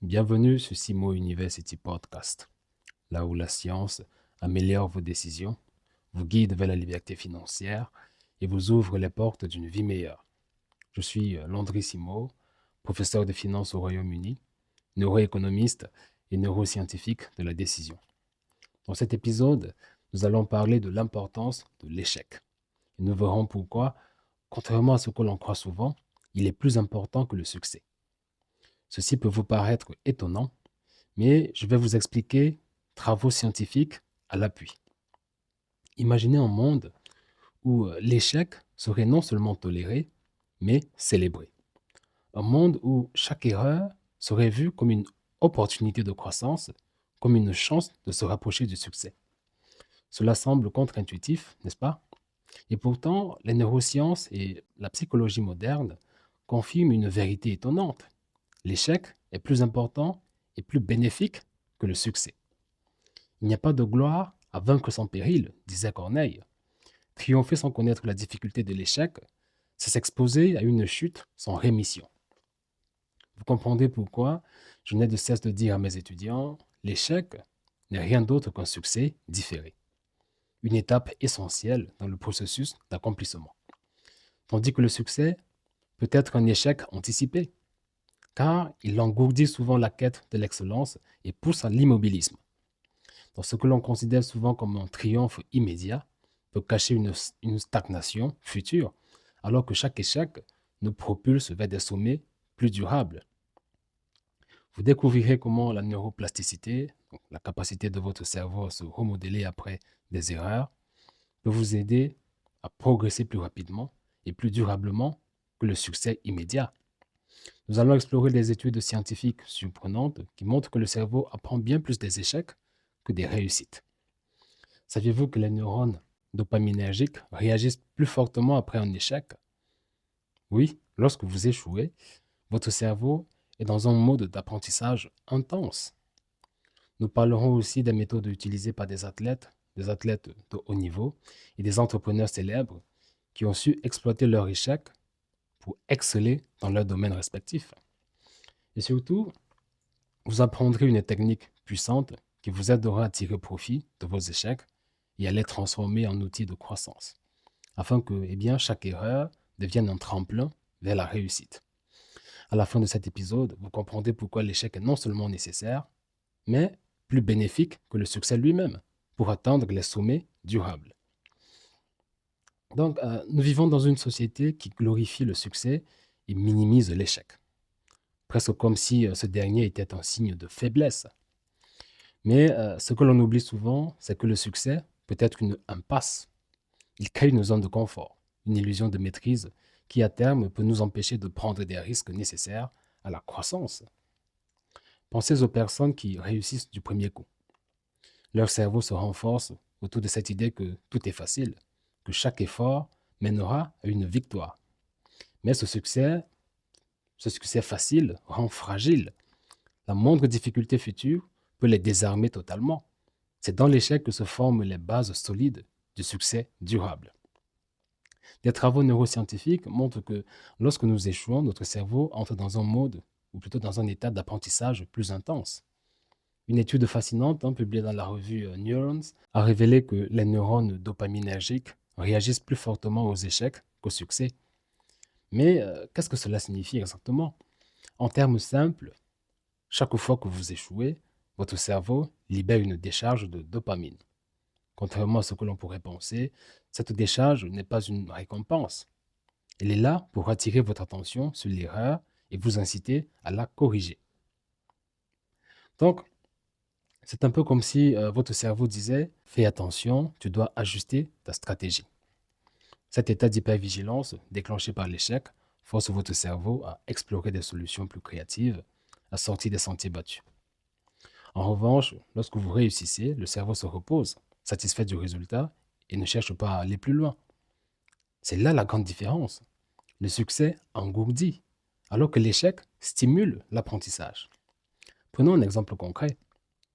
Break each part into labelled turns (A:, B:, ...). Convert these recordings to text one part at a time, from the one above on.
A: Bienvenue sur Simo University Podcast, là où la science améliore vos décisions, vous guide vers la liberté financière et vous ouvre les portes d'une vie meilleure. Je suis Landry Simo, professeur de finance au Royaume-Uni, neuroéconomiste et neuroscientifique de la décision. Dans cet épisode, nous allons parler de l'importance de l'échec. Et nous verrons pourquoi, contrairement à ce que l'on croit souvent, il est plus important que le succès. Ceci peut vous paraître étonnant, mais je vais vous expliquer travaux scientifiques à l'appui. Imaginez un monde où l'échec serait non seulement toléré, mais célébré. Un monde où chaque erreur serait vue comme une opportunité de croissance, comme une chance de se rapprocher du succès. Cela semble contre-intuitif, n'est-ce pas? Et pourtant, les neurosciences et la psychologie moderne confirment une vérité étonnante. L'échec est plus important et plus bénéfique que le succès. Il n'y a pas de gloire à vaincre sans péril, disait Corneille. Triompher sans connaître la difficulté de l'échec, c'est s'exposer à une chute sans rémission. Vous comprendrez pourquoi je n'ai de cesse de dire à mes étudiants, l'échec n'est rien d'autre qu'un succès différé, une étape essentielle dans le processus d'accomplissement. Tandis que le succès peut être un échec anticipé, car il engourdit souvent la quête de l'excellence et pousse à l'immobilisme. Dans ce que l'on considère souvent comme un triomphe immédiat, peut cacher une stagnation future, alors que chaque échec nous propulse vers des sommets plus durables. Vous découvrirez comment la neuroplasticité, donc la capacité de votre cerveau à se remodeler après des erreurs, peut vous aider à progresser plus rapidement et plus durablement que le succès immédiat. Nous allons explorer des études scientifiques surprenantes qui montrent que le cerveau apprend bien plus des échecs que des réussites. Saviez-vous que les neurones dopaminergiques réagissent plus fortement après un échec? Oui, lorsque vous échouez, votre cerveau est dans un mode d'apprentissage intense. Nous parlerons aussi des méthodes utilisées par des athlètes de haut niveau et des entrepreneurs célèbres qui ont su exploiter leur échec pour exceller dans leur domaine respectif. Et surtout, vous apprendrez une technique puissante qui vous aidera à tirer profit de vos échecs et à les transformer en outils de croissance, afin que chaque erreur devienne un tremplin vers la réussite. À la fin de cet épisode, vous comprendrez pourquoi l'échec est non seulement nécessaire, mais plus bénéfique que le succès lui-même pour atteindre les sommets durables. Donc, nous vivons dans une société qui glorifie le succès et minimise l'échec, presque comme si ce dernier était un signe de faiblesse. Mais ce que l'on oublie souvent, c'est que le succès peut être une impasse. Il crée une zone de confort, une illusion de maîtrise qui, à terme, peut nous empêcher de prendre des risques nécessaires à la croissance. Pensez aux personnes qui réussissent du premier coup. Leur cerveau se renforce autour de cette idée que tout est facile, que chaque effort mènera à une victoire. Mais ce succès facile rend fragile. La moindre difficulté future peut les désarmer totalement. C'est dans l'échec que se forment les bases solides du succès durable. Des travaux neuroscientifiques montrent que lorsque nous échouons, notre cerveau entre dans un mode, ou plutôt dans un état d'apprentissage plus intense. Une étude fascinante publiée dans la revue Neurons a révélé que les neurones dopaminergiques réagissent plus fortement aux échecs qu'aux succès. Mais qu'est-ce que cela signifie exactement? En termes simples, chaque fois que vous échouez, votre cerveau libère une décharge de dopamine. Contrairement à ce que l'on pourrait penser, cette décharge n'est pas une récompense. Elle est là pour attirer votre attention sur l'erreur et vous inciter à la corriger. Donc, c'est un peu comme si votre cerveau disait « Fais attention, tu dois ajuster ta stratégie ». Cet état d'hypervigilance déclenché par l'échec force votre cerveau à explorer des solutions plus créatives, à sortir des sentiers battus. En revanche, lorsque vous réussissez, le cerveau se repose, satisfait du résultat et ne cherche pas à aller plus loin. C'est là la grande différence. Le succès engourdit, alors que l'échec stimule l'apprentissage. Prenons un exemple concret.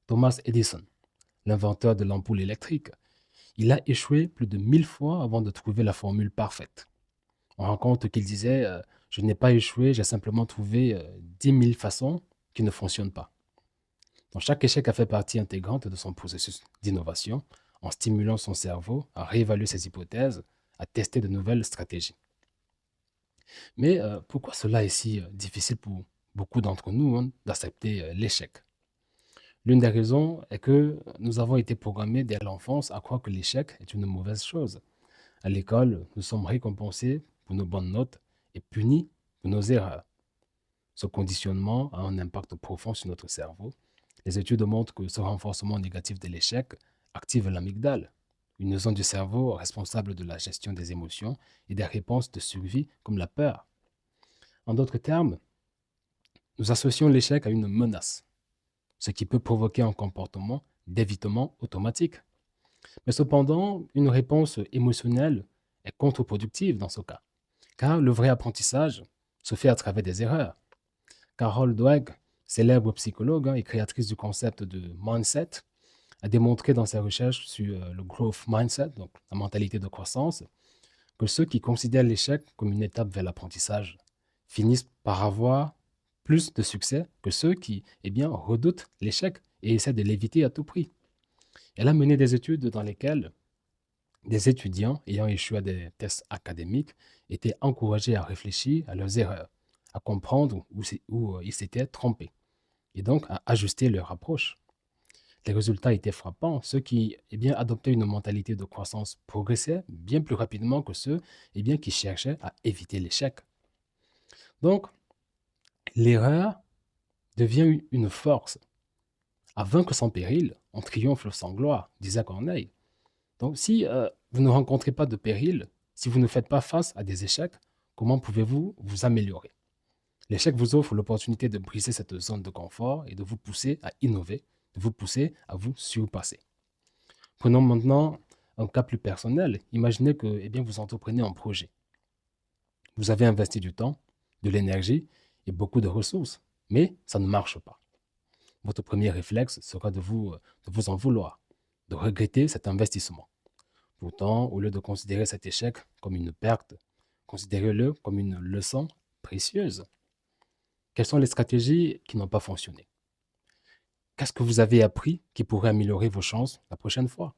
A: Thomas Edison, l'inventeur de l'ampoule électrique, il a échoué plus de 1000 fois avant de trouver la formule parfaite. On rend compte qu'il disait je n'ai pas échoué, j'ai simplement trouvé 10 000 façons qui ne fonctionnent pas. Donc, chaque échec a fait partie intégrante de son processus d'innovation en stimulant son cerveau à réévaluer ses hypothèses, à tester de nouvelles stratégies. Mais pourquoi cela est si difficile pour beaucoup d'entre nous d'accepter l'échec? L'une des raisons est que nous avons été programmés dès l'enfance à croire que l'échec est une mauvaise chose. À l'école, nous sommes récompensés pour nos bonnes notes et punis pour nos erreurs. Ce conditionnement a un impact profond sur notre cerveau. Les études montrent que ce renforcement négatif de l'échec active l'amygdale, une zone du cerveau responsable de la gestion des émotions et des réponses de survie comme la peur. En d'autres termes, nous associons l'échec à une menace, ce qui peut provoquer un comportement d'évitement automatique. Mais cependant, une réponse émotionnelle est contre-productive dans ce cas, car le vrai apprentissage se fait à travers des erreurs. Carol Dweck, célèbre psychologue et créatrice du concept de mindset, a démontré dans ses recherches sur le growth mindset, donc la mentalité de croissance, que ceux qui considèrent l'échec comme une étape vers l'apprentissage finissent par avoir plus de succès que ceux qui redoutent l'échec et essaient de l'éviter à tout prix. Elle a mené des études dans lesquelles des étudiants ayant échoué à des tests académiques étaient encouragés à réfléchir à leurs erreurs, à comprendre où ils s'étaient trompés, et donc à ajuster leur approche. Les résultats étaient frappants. Ceux qui adoptaient une mentalité de croissance progressaient bien plus rapidement que ceux qui cherchaient à éviter l'échec. Donc, l'erreur devient une force. À vaincre sans péril, on triomphe sans gloire, disait Corneille. Donc, si vous ne rencontrez pas de péril, si vous ne faites pas face à des échecs, comment pouvez-vous vous améliorer? L'échec vous offre l'opportunité de briser cette zone de confort et de vous pousser à innover, de vous pousser à vous surpasser. Prenons maintenant un cas plus personnel. Imaginez que vous entreprenez un projet. Vous avez investi du temps, de l'énergie et beaucoup de ressources, mais ça ne marche pas. Votre premier réflexe sera de vous en vouloir, de regretter cet investissement. Pourtant, au lieu de considérer cet échec comme une perte, considérez-le comme une leçon précieuse. Quelles sont les stratégies qui n'ont pas fonctionné? Qu'est-ce que vous avez appris qui pourrait améliorer vos chances la prochaine fois?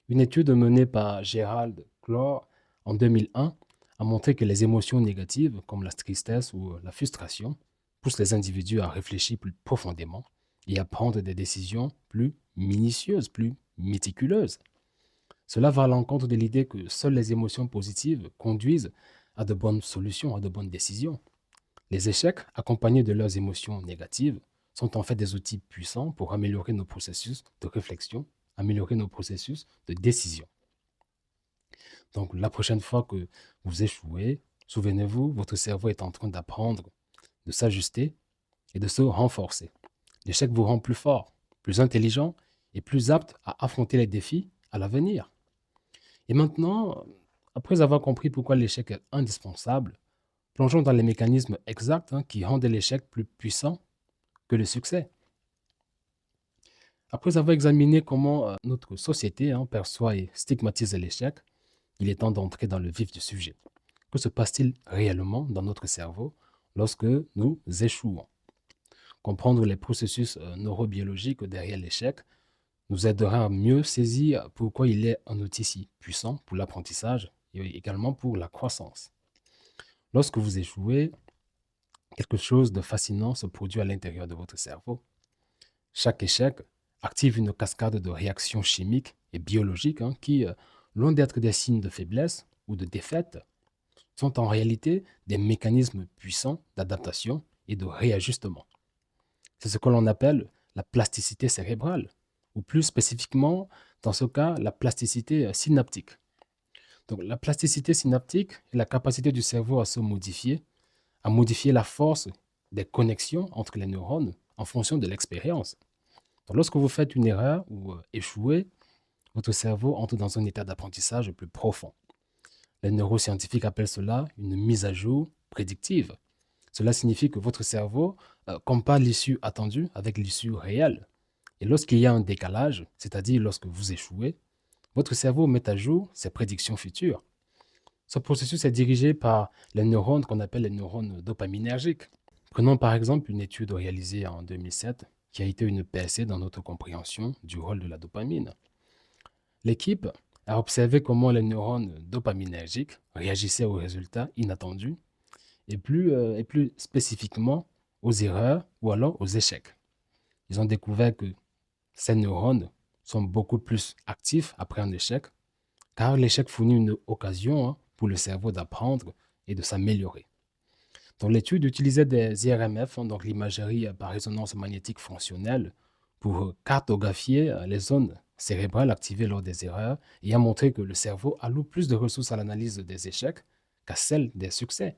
A: Une étude menée par Gerald Clore en 2001 a montré que les émotions négatives, comme la tristesse ou la frustration, poussent les individus à réfléchir plus profondément et à prendre des décisions plus minutieuses, plus méticuleuses. Cela va à l'encontre de l'idée que seules les émotions positives conduisent à de bonnes solutions, à de bonnes décisions. Les échecs, accompagnés de leurs émotions négatives, sont en fait des outils puissants pour améliorer nos processus de réflexion, améliorer nos processus de décision. Donc, la prochaine fois que vous échouez, souvenez-vous, votre cerveau est en train d'apprendre, de s'ajuster et de se renforcer. L'échec vous rend plus fort, plus intelligent et plus apte à affronter les défis à l'avenir. Et maintenant, après avoir compris pourquoi l'échec est indispensable, plongeons dans les mécanismes exacts qui rendent l'échec plus puissant que le succès. Après avoir examiné comment notre société perçoit et stigmatise l'échec, il est temps d'entrer dans le vif du sujet. Que se passe-t-il réellement dans notre cerveau lorsque nous échouons? Comprendre les processus neurobiologiques derrière l'échec nous aidera à mieux saisir pourquoi il est un outil si puissant pour l'apprentissage et également pour la croissance. Lorsque vous échouez, quelque chose de fascinant se produit à l'intérieur de votre cerveau. Chaque échec active une cascade de réactions chimiques et biologiques qui, loin d'être des signes de faiblesse ou de défaite, sont en réalité des mécanismes puissants d'adaptation et de réajustement. C'est ce que l'on appelle la plasticité cérébrale, ou plus spécifiquement, dans ce cas, la plasticité synaptique. Donc, la plasticité synaptique est la capacité du cerveau à se modifier, à modifier la force des connexions entre les neurones en fonction de l'expérience. Donc, lorsque vous faites une erreur ou échouez, votre cerveau entre dans un état d'apprentissage plus profond. Les neuroscientifiques appellent cela une mise à jour prédictive. Cela signifie que votre cerveau compare l'issue attendue avec l'issue réelle. Et lorsqu'il y a un décalage, c'est-à-dire lorsque vous échouez, votre cerveau met à jour ses prédictions futures. Ce processus est dirigé par les neurones qu'on appelle les neurones dopaminergiques. Prenons par exemple une étude réalisée en 2007 qui a été une percée dans notre compréhension du rôle de la dopamine. L'équipe a observé comment les neurones dopaminergiques réagissaient aux résultats inattendus et plus spécifiquement aux erreurs ou alors aux échecs. Ils ont découvert que ces neurones sont beaucoup plus actifs après un échec, car l'échec fournit une occasion pour le cerveau d'apprendre et de s'améliorer. Donc, l'étude utilisait des IRMF, donc l'imagerie par résonance magnétique fonctionnelle, pour cartographier les zones cérébrales activées lors des erreurs et a montré que le cerveau alloue plus de ressources à l'analyse des échecs qu'à celle des succès.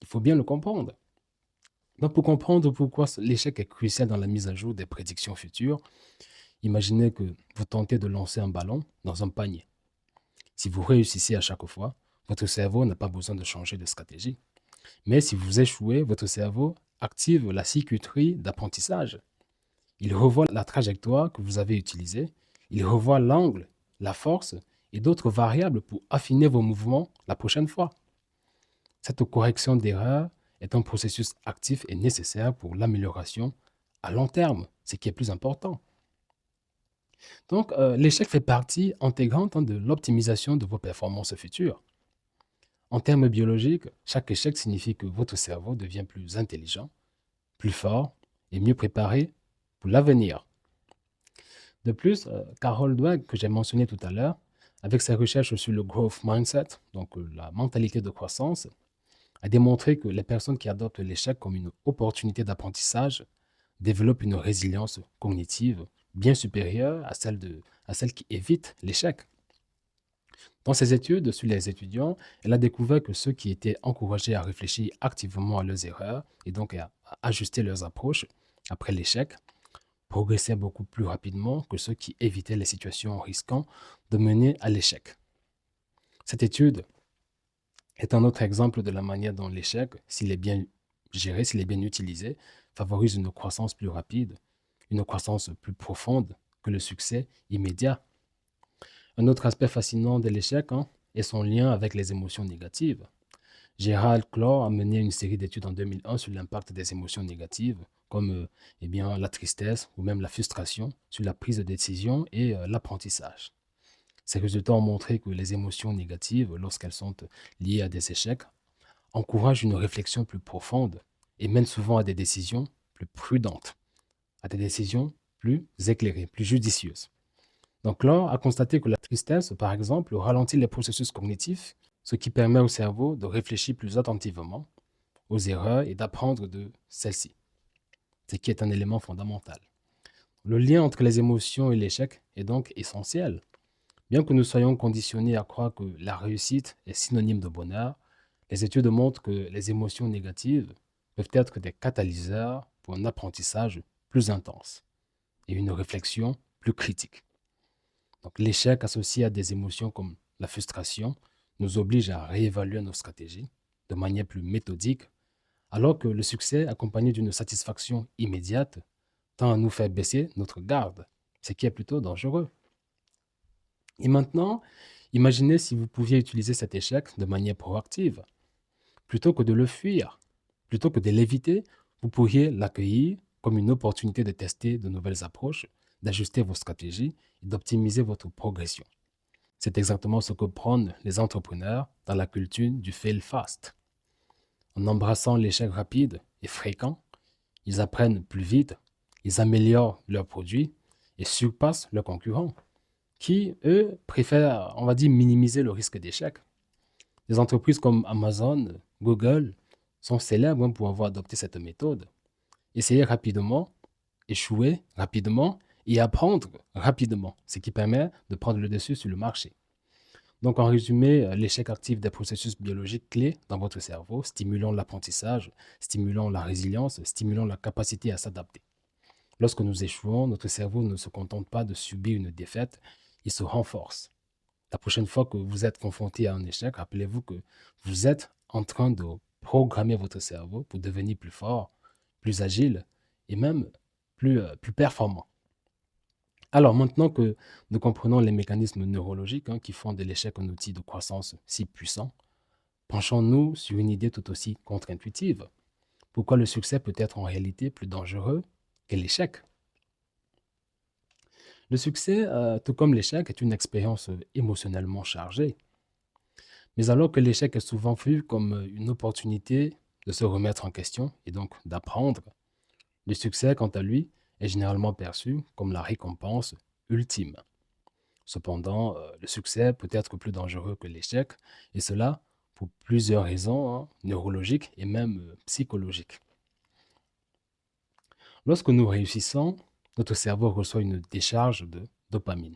A: Il faut bien le comprendre. Donc, pour comprendre pourquoi l'échec est crucial dans la mise à jour des prédictions futures, imaginez que vous tentez de lancer un ballon dans un panier. Si vous réussissez à chaque fois, votre cerveau n'a pas besoin de changer de stratégie. Mais si vous échouez, votre cerveau active la circuiterie d'apprentissage. Il revoit la trajectoire que vous avez utilisée, il revoit l'angle, la force et d'autres variables pour affiner vos mouvements la prochaine fois. Cette correction d'erreur est un processus actif et nécessaire pour l'amélioration à long terme, ce qui est plus important. Donc, l'échec fait partie intégrante de l'optimisation de vos performances futures. En termes biologiques, chaque échec signifie que votre cerveau devient plus intelligent, plus fort et mieux préparé pour l'avenir. De plus, Carol Dweck, que j'ai mentionné tout à l'heure, avec ses recherches sur le growth mindset, donc la mentalité de croissance, a démontré que les personnes qui adoptent l'échec comme une opportunité d'apprentissage développent une résilience cognitive bien supérieure à celle qui évite l'échec. Dans ses études sur les étudiants, elle a découvert que ceux qui étaient encouragés à réfléchir activement à leurs erreurs et donc à ajuster leurs approches après l'échec progressaient beaucoup plus rapidement que ceux qui évitaient les situations risquant de mener à l'échec. Cette étude est un autre exemple de la manière dont l'échec, s'il est bien géré, s'il est bien utilisé, favorise une croissance plus rapide, une croissance plus profonde que le succès immédiat. Un autre aspect fascinant de l'échec est son lien avec les émotions négatives. Gerald Clore a mené une série d'études en 2001 sur l'impact des émotions négatives, comme la tristesse ou même la frustration, sur la prise de décision et l'apprentissage. Ces résultats ont montré que les émotions négatives, lorsqu'elles sont liées à des échecs, encouragent une réflexion plus profonde et mènent souvent à des décisions plus prudentes, à des décisions plus éclairées, plus judicieuses. Donc Laure a constaté que la tristesse, par exemple, ralentit les processus cognitifs, ce qui permet au cerveau de réfléchir plus attentivement aux erreurs et d'apprendre de celles-ci, ce qui est un élément fondamental. Le lien entre les émotions et l'échec est donc essentiel. Bien que nous soyons conditionnés à croire que la réussite est synonyme de bonheur, les études montrent que les émotions négatives peuvent être des catalyseurs pour un apprentissage plus intense et une réflexion plus critique. Donc, l'échec associé à des émotions comme la frustration nous oblige à réévaluer nos stratégies de manière plus méthodique, alors que le succès accompagné d'une satisfaction immédiate tend à nous faire baisser notre garde, ce qui est plutôt dangereux. Et maintenant, imaginez si vous pouviez utiliser cet échec de manière proactive. Plutôt que de le fuir, plutôt que de l'éviter, vous pourriez l'accueillir comme une opportunité de tester de nouvelles approches, d'ajuster vos stratégies et d'optimiser votre progression. C'est exactement ce que prônent les entrepreneurs dans la culture du fail fast. En embrassant l'échec rapide et fréquent, ils apprennent plus vite, ils améliorent leurs produits et surpassent leurs concurrents, qui, eux, préfèrent, on va dire, minimiser le risque d'échec. Des entreprises comme Amazon, Google sont célèbres pour avoir adopté cette méthode. Essayer rapidement, échouer rapidement et apprendre rapidement, ce qui permet de prendre le dessus sur le marché. Donc, en résumé, l'échec active des processus biologiques clés dans votre cerveau, stimulant l'apprentissage, stimulant la résilience, stimulant la capacité à s'adapter. Lorsque nous échouons, notre cerveau ne se contente pas de subir une défaite, il se renforce. La prochaine fois que vous êtes confronté à un échec, rappelez-vous que vous êtes en train de programmer votre cerveau pour devenir plus fort, plus agile et même plus performant. Alors maintenant que nous comprenons les mécanismes neurologiques qui font de l'échec un outil de croissance si puissant, penchons-nous sur une idée tout aussi contre-intuitive. Pourquoi le succès peut être en réalité plus dangereux que l'échec? Le succès, tout comme l'échec, est une expérience émotionnellement chargée. Mais alors que l'échec est souvent vu comme une opportunité de se remettre en question et donc d'apprendre, le succès, quant à lui, est généralement perçu comme la récompense ultime. Cependant, le succès peut être plus dangereux que l'échec, et cela pour plusieurs raisons neurologiques et même psychologiques. Lorsque nous réussissons, notre cerveau reçoit une décharge de dopamine,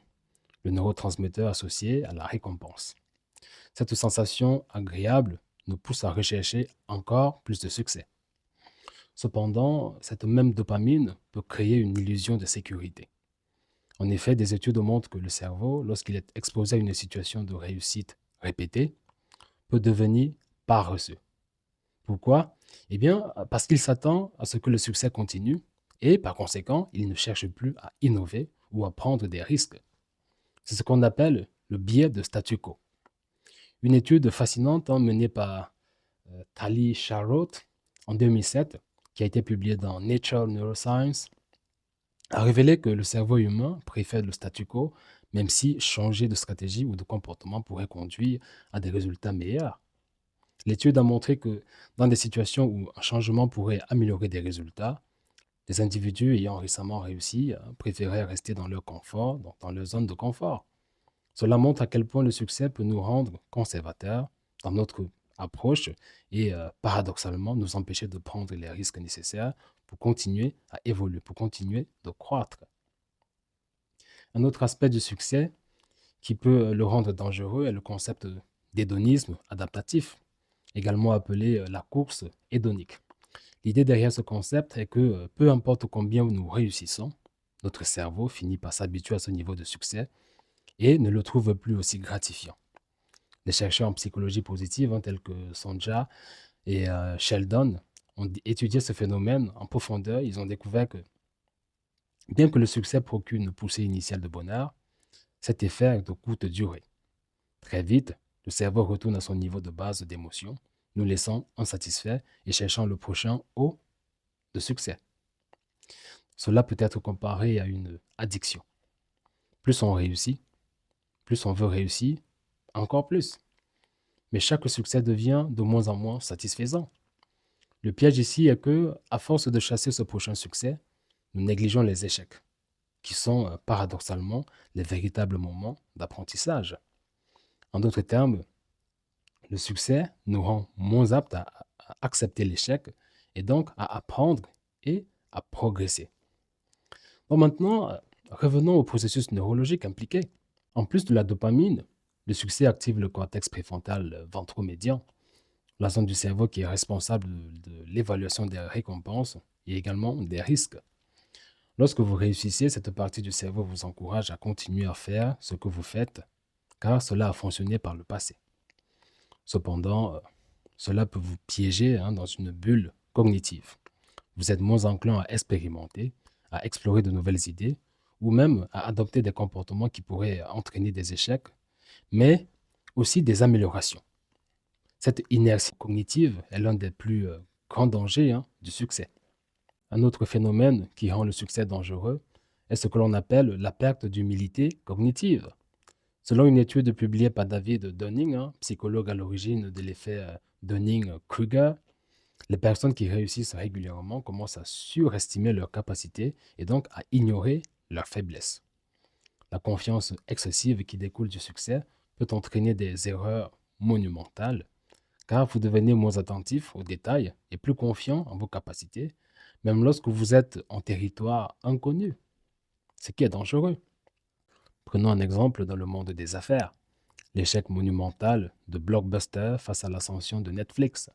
A: le neurotransmetteur associé à la récompense. Cette sensation agréable nous pousse à rechercher encore plus de succès. Cependant, cette même dopamine peut créer une illusion de sécurité. En effet, des études montrent que le cerveau, lorsqu'il est exposé à une situation de réussite répétée, peut devenir paresseux. Pourquoi? Eh bien, parce qu'il s'attend à ce que le succès continue et, par conséquent, il ne cherche plus à innover ou à prendre des risques. C'est ce qu'on appelle le biais de statu quo. Une étude fascinante menée par Tali Sharot en 2007, qui a été publiée dans Nature Neuroscience, a révélé que le cerveau humain préfère le statu quo, même si changer de stratégie ou de comportement pourrait conduire à des résultats meilleurs. L'étude a montré que dans des situations où un changement pourrait améliorer des résultats, les individus ayant récemment réussi préféraient rester dans leur confort, donc dans leur zone de confort. Cela montre à quel point le succès peut nous rendre conservateurs dans notre approche et paradoxalement nous empêcher de prendre les risques nécessaires pour continuer à évoluer, pour continuer de croître. Un autre aspect du succès qui peut le rendre dangereux est le concept d'hédonisme adaptatif, également appelé la course hédonique. L'idée derrière ce concept est que peu importe combien nous réussissons, notre cerveau finit par s'habituer à ce niveau de succès et ne le trouve plus aussi gratifiant. Les chercheurs en psychologie positive, tels que Sonja et Sheldon, ont étudié ce phénomène en profondeur. Ils ont découvert que bien que le succès procure une poussée initiale de bonheur, cet effet est de courte durée. Très vite, le cerveau retourne à son niveau de base d'émotion, nous laissant insatisfaits et cherchant le prochain haut de succès. Cela peut être comparé à une addiction. Plus on réussit, plus on veut réussir, encore plus. Mais chaque succès devient de moins en moins satisfaisant. Le piège ici est que, à force de chasser ce prochain succès, nous négligeons les échecs, qui sont paradoxalement les véritables moments d'apprentissage. En d'autres termes, le succès nous rend moins aptes à accepter l'échec et donc à apprendre et à progresser. Bon, maintenant, revenons au processus neurologique impliqué. En plus de la dopamine, le succès active le cortex préfrontal ventromédian, la zone du cerveau qui est responsable de l'évaluation des récompenses et également des risques. Lorsque vous réussissez, cette partie du cerveau vous encourage à continuer à faire ce que vous faites, car cela a fonctionné par le passé. Cependant, cela peut vous piéger dans une bulle cognitive. Vous êtes moins enclin à expérimenter, à explorer de nouvelles idées, ou même à adopter des comportements qui pourraient entraîner des échecs, mais aussi des améliorations. Cette inertie cognitive est l'un des plus grands dangers du succès. Un autre phénomène qui rend le succès dangereux est ce que l'on appelle la perte d'humilité cognitive. Selon une étude publiée par David Dunning, psychologue à l'origine de l'effet Dunning-Kruger, les personnes qui réussissent régulièrement commencent à surestimer leurs capacités et donc à ignorer leurs faiblesses. La confiance excessive qui découle du succès peut entraîner des erreurs monumentales, car vous devenez moins attentif aux détails et plus confiant en vos capacités, même lorsque vous êtes en territoire inconnu, ce qui est dangereux. Prenons un exemple dans le monde des affaires, l'échec monumental de Blockbuster face à l'ascension de Netflix.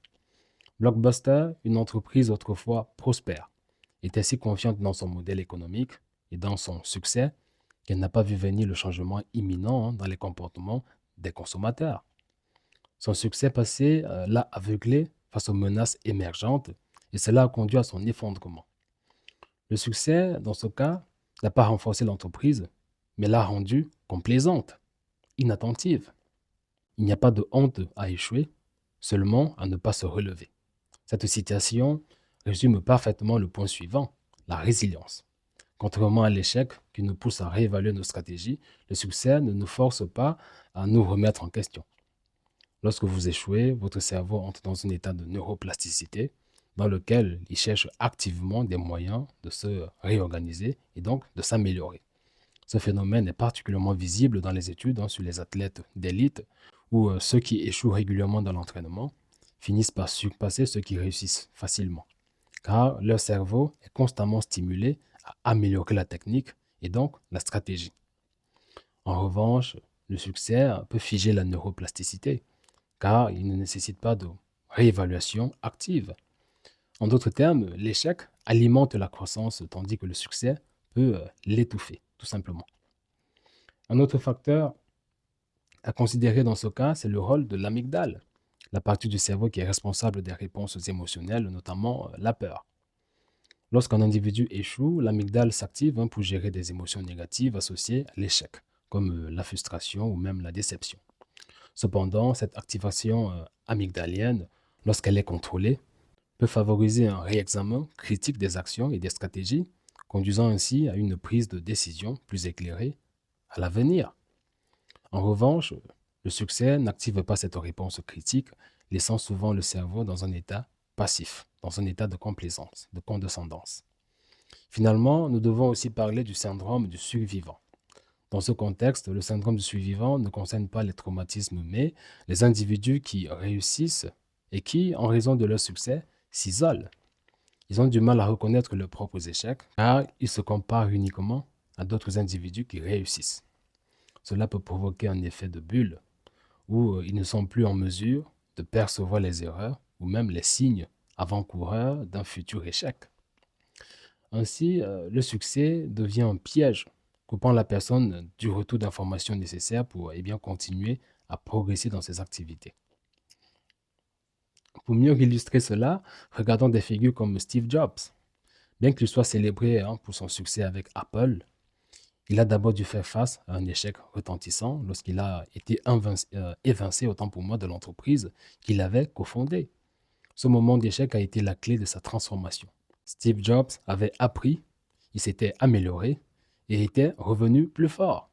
A: Blockbuster, une entreprise autrefois prospère, était si confiante dans son modèle économique et dans son succès qu'elle n'a pas vu venir le changement imminent dans les comportements des consommateurs. Son succès passé l'a aveuglé face aux menaces émergentes et cela a conduit à son effondrement. Le succès, dans ce cas, n'a pas renforcé l'entreprise, mais l'a rendue complaisante, inattentive. Il n'y a pas de honte à échouer, seulement à ne pas se relever. Cette citation résume parfaitement le point suivant, la résilience. Contrairement à l'échec qui nous pousse à réévaluer nos stratégies, le succès ne nous force pas à nous remettre en question. Lorsque vous échouez, votre cerveau entre dans un état de neuroplasticité dans lequel il cherche activement des moyens de se réorganiser et donc de s'améliorer. Ce phénomène est particulièrement visible dans les études sur les athlètes d'élite où ceux qui échouent régulièrement dans l'entraînement finissent par surpasser ceux qui réussissent facilement, car leur cerveau est constamment stimulé à améliorer la technique et donc la stratégie. En revanche, le succès peut figer la neuroplasticité, car il ne nécessite pas de réévaluation active. En d'autres termes, l'échec alimente la croissance tandis que le succès peut l'étouffer, tout simplement. Un autre facteur à considérer dans ce cas, c'est le rôle de l'amygdale, la partie du cerveau qui est responsable des réponses émotionnelles, notamment la peur. Lorsqu'un individu échoue, l'amygdale s'active pour gérer des émotions négatives associées à l'échec, comme la frustration ou même la déception. Cependant, cette activation amygdalienne, lorsqu'elle est contrôlée, peut favoriser un réexamen critique des actions et des stratégies, conduisant ainsi à une prise de décision plus éclairée à l'avenir. En revanche, le succès n'active pas cette réponse critique, laissant souvent le cerveau dans un état passif, dans un état de complaisance, de condescendance. Finalement, nous devons aussi parler du syndrome du survivant. Dans ce contexte, le syndrome du survivant ne concerne pas les traumatismes, mais les individus qui réussissent et qui, en raison de leur succès, s'isolent. Ils ont du mal à reconnaître leurs propres échecs, car ils se comparent uniquement à d'autres individus qui réussissent. Cela peut provoquer un effet de bulle, où ils ne sont plus en mesure de percevoir les erreurs ou même les signes avant-coureurs d'un futur échec. Ainsi, le succès devient un piège, coupant la personne du retour d'informations nécessaires pour continuer à progresser dans ses activités. Pour mieux illustrer cela, regardons des figures comme Steve Jobs. Bien qu'il soit célébré pour son succès avec Apple, il a d'abord dû faire face à un échec retentissant lorsqu'il a été évincé, autant pour moi, de l'entreprise qu'il avait cofondée. Ce moment d'échec a été la clé de sa transformation. Steve Jobs avait appris, il s'était amélioré et était revenu plus fort.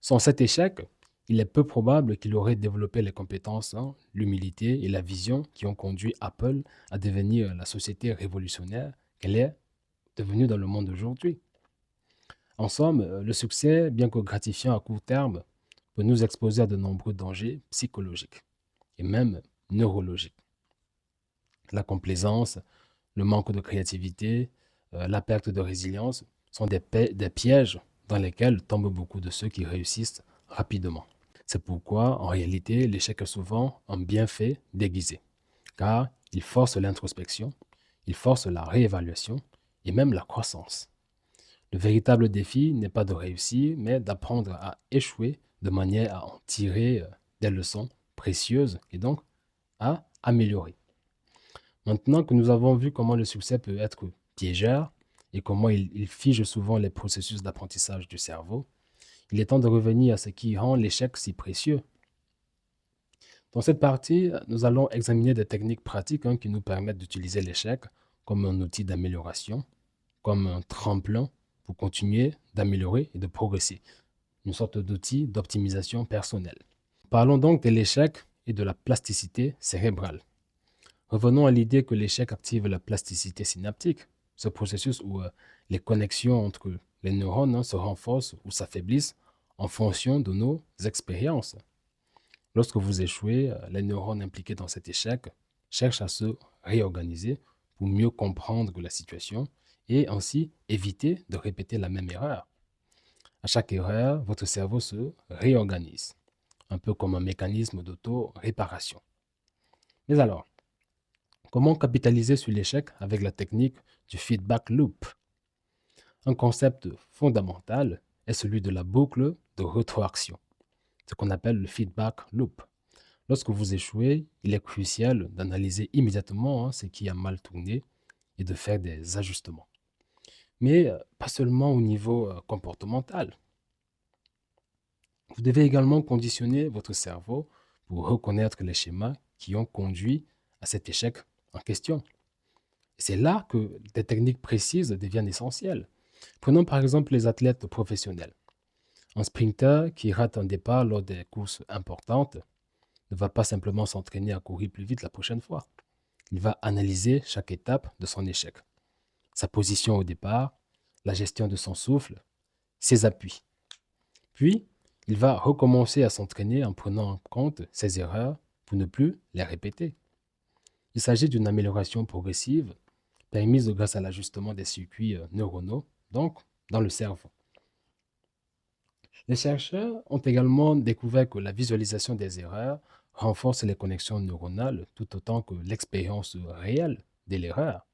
A: Sans cet échec, il est peu probable qu'il aurait développé les compétences, l'humilité et la vision qui ont conduit Apple à devenir la société révolutionnaire qu'elle est devenue dans le monde d'aujourd'hui. En somme, le succès, bien que gratifiant à court terme, peut nous exposer à de nombreux dangers psychologiques et même neurologiques. La complaisance, le manque de créativité, la perte de résilience sont des pièges dans lesquels tombent beaucoup de ceux qui réussissent rapidement. C'est pourquoi, en réalité, l'échec est souvent un bienfait déguisé, car il force l'introspection, il force la réévaluation et même la croissance. Le véritable défi n'est pas de réussir, mais d'apprendre à échouer de manière à en tirer des leçons précieuses et donc à améliorer. Maintenant que nous avons vu comment le succès peut être piégeur et comment il fige souvent les processus d'apprentissage du cerveau, il est temps de revenir à ce qui rend l'échec si précieux. Dans cette partie, nous allons examiner des techniques pratiques qui nous permettent d'utiliser l'échec comme un outil d'amélioration, comme un tremplin pour continuer d'améliorer et de progresser, une sorte d'outil d'optimisation personnelle. Parlons donc de l'échec et de la plasticité cérébrale. Revenons à l'idée que l'échec active la plasticité synaptique, ce processus où les connexions entre les neurones se renforcent ou s'affaiblissent en fonction de nos expériences. Lorsque vous échouez, les neurones impliqués dans cet échec cherchent à se réorganiser pour mieux comprendre la situation et ainsi éviter de répéter la même erreur. À chaque erreur, votre cerveau se réorganise, un peu comme un mécanisme d'auto-réparation. Mais alors, comment capitaliser sur l'échec avec la technique du feedback loop? Un concept fondamental est celui de la boucle de rétroaction, ce qu'on appelle le feedback loop. Lorsque vous échouez, il est crucial d'analyser immédiatement ce qui a mal tourné et de faire des ajustements. mais pas seulement au niveau comportemental. Vous devez également conditionner votre cerveau pour reconnaître les schémas qui ont conduit à cet échec en question. C'est là que des techniques précises deviennent essentielles. Prenons par exemple les athlètes professionnels. Un sprinter qui rate un départ lors des courses importantes ne va pas simplement s'entraîner à courir plus vite la prochaine fois. Il va analyser chaque étape de son échec, sa position au départ, la gestion de son souffle, ses appuis. Puis, il va recommencer à s'entraîner en prenant en compte ses erreurs pour ne plus les répéter. Il s'agit d'une amélioration progressive permise grâce à l'ajustement des circuits neuronaux, donc dans le cerveau. Les chercheurs ont également découvert que la visualisation des erreurs renforce les connexions neuronales tout autant que l'expérience réelle de l'erreur.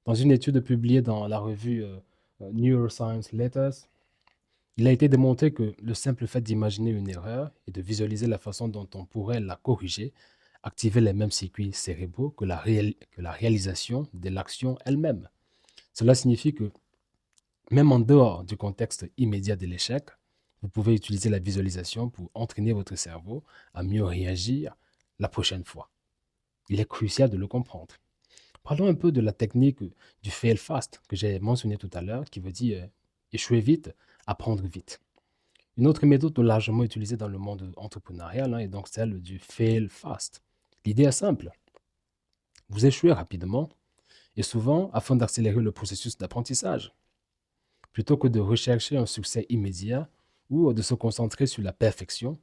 A: Dans une étude publiée dans la revue Neuroscience Letters, il a été démontré que le simple fait d'imaginer une erreur et de visualiser la façon dont on pourrait la corriger activait les mêmes circuits cérébraux que la réalisation de l'action elle-même. Cela signifie que même en dehors du contexte immédiat de l'échec, vous pouvez utiliser la visualisation pour entraîner votre cerveau à mieux réagir la prochaine fois. Il est crucial de le comprendre. Parlons un peu de la technique du fail fast que j'ai mentionné tout à l'heure, qui veut dire échouer vite, apprendre vite. Une autre méthode largement utilisée dans le monde entrepreneurial est donc celle du fail fast. L'idée est simple. Vous échouez rapidement et souvent afin d'accélérer le processus d'apprentissage. Plutôt que de rechercher un succès immédiat ou de se concentrer sur la perfection,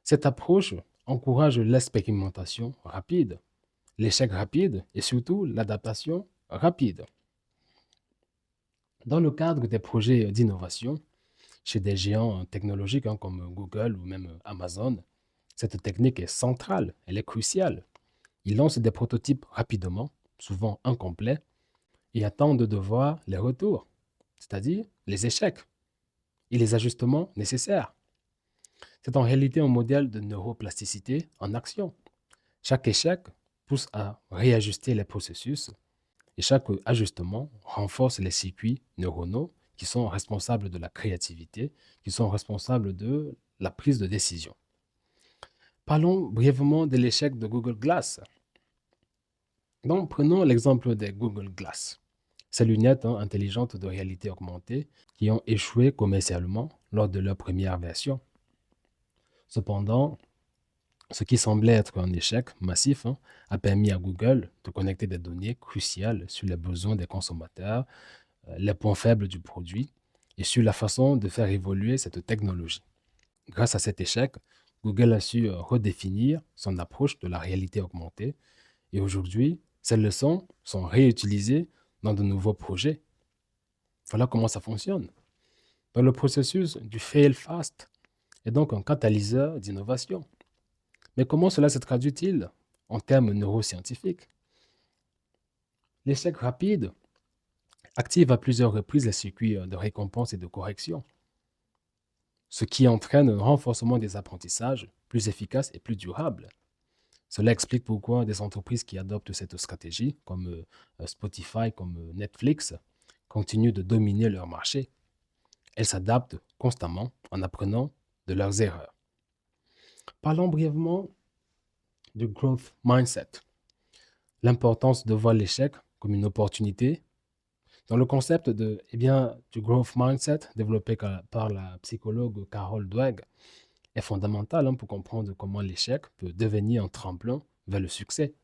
A: cette approche encourage l'expérimentation rapide, l'échec rapide et surtout l'adaptation rapide. Dans le cadre des projets d'innovation, chez des géants technologiques comme Google ou même Amazon, cette technique est centrale, elle est cruciale. Ils lancent des prototypes rapidement, souvent incomplets, et attendent de voir les retours, c'est-à-dire les échecs et les ajustements nécessaires. C'est en réalité un modèle de neuroplasticité en action. Chaque échec pousse à réajuster les processus et chaque ajustement renforce les circuits neuronaux qui sont responsables de la créativité, qui sont responsables de la prise de décision. Parlons brièvement de l'échec de Google Glass. Donc, prenons l'exemple des Google Glass. Ces lunettes intelligentes de réalité augmentée qui ont échoué commercialement lors de leur première version. Cependant, ce qui semblait être un échec massif a permis à Google de connecter des données cruciales sur les besoins des consommateurs, les points faibles du produit et sur la façon de faire évoluer cette technologie. Grâce à cet échec, Google a su redéfinir son approche de la réalité augmentée et aujourd'hui, ces leçons sont réutilisées dans de nouveaux projets. Voilà comment ça fonctionne. Dans le processus du fail fast est donc un catalyseur d'innovation. Mais comment cela se traduit-il en termes neuroscientifiques? L'échec rapide active à plusieurs reprises les circuits de récompense et de correction, ce qui entraîne un renforcement des apprentissages plus efficaces et plus durables. Cela explique pourquoi des entreprises qui adoptent cette stratégie, comme Spotify, comme Netflix, continuent de dominer leur marché. Elles s'adaptent constamment en apprenant de leurs erreurs. Parlons brièvement du growth mindset, l'importance de voir l'échec comme une opportunité. Dans le concept du growth mindset développé par la psychologue Carol Dweck est fondamental pour comprendre comment l'échec peut devenir un tremplin vers le succès.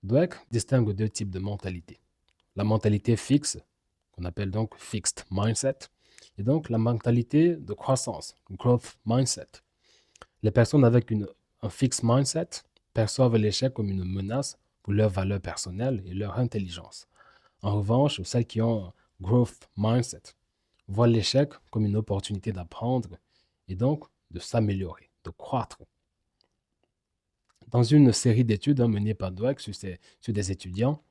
A: Dweck distingue deux types de mentalités. La mentalité fixe, qu'on appelle donc fixed mindset, et donc la mentalité de croissance, growth mindset. Les personnes avec un fixed mindset perçoivent l'échec comme une menace pour leur valeur personnelle et leur intelligence. En revanche, celles qui ont un growth mindset voient l'échec comme une opportunité d'apprendre et donc de s'améliorer, de croître. Dans une série d'études menées par Dweck sur des étudiants,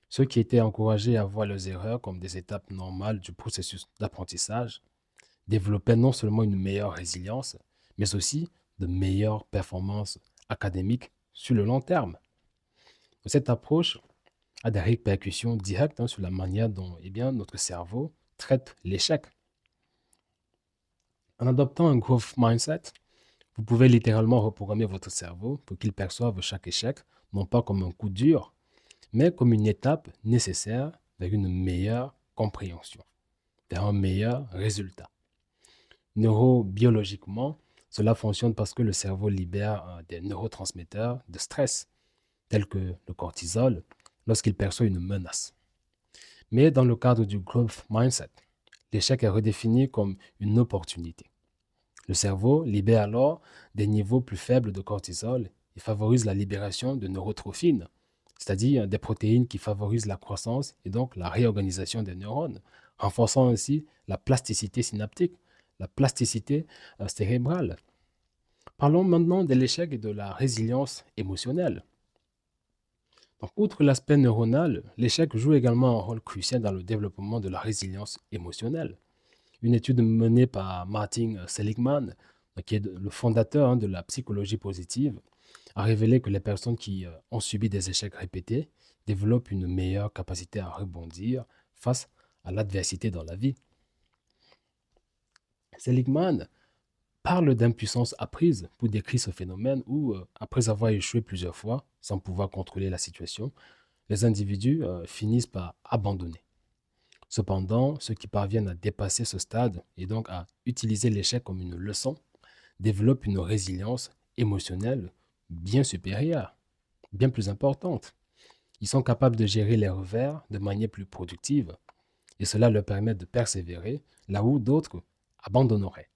A: ceux qui étaient encouragés à voir leurs erreurs comme des étapes normales du processus d'apprentissage développaient non seulement une meilleure résilience, mais aussi de meilleures performances académiques sur le long terme. Cette approche a des répercussions directes sur la manière dont notre cerveau traite l'échec. En adoptant un growth mindset, vous pouvez littéralement reprogrammer votre cerveau pour qu'il perçoive chaque échec, non pas comme un coup dur, mais comme une étape nécessaire vers une meilleure compréhension, vers un meilleur résultat. Neurobiologiquement, cela fonctionne parce que le cerveau libère des neurotransmetteurs de stress, tels que le cortisol, lorsqu'il perçoit une menace. Mais dans le cadre du growth mindset, l'échec est redéfini comme une opportunité. Le cerveau libère alors des niveaux plus faibles de cortisol et favorise la libération de neurotrophines, c'est-à-dire des protéines qui favorisent la croissance et donc la réorganisation des neurones, renforçant ainsi la plasticité synaptique, la plasticité cérébrale. Parlons maintenant de l'échec et de la résilience émotionnelle. Donc, outre l'aspect neuronal, l'échec joue également un rôle crucial dans le développement de la résilience émotionnelle. Une étude menée par Martin Seligman, qui est le fondateur de la psychologie positive, a révélé que les personnes qui ont subi des échecs répétés développent une meilleure capacité à rebondir face à l'adversité dans la vie. Seligman parle d'impuissance apprise pour décrire ce phénomène où, après avoir échoué plusieurs fois sans pouvoir contrôler la situation, les individus finissent par abandonner. Cependant, ceux qui parviennent à dépasser ce stade et donc à utiliser l'échec comme une leçon développent une résilience émotionnelle bien supérieure, bien plus importante. Ils sont capables de gérer les revers de manière plus productive et cela leur permet de persévérer là où d'autres abandonneraient.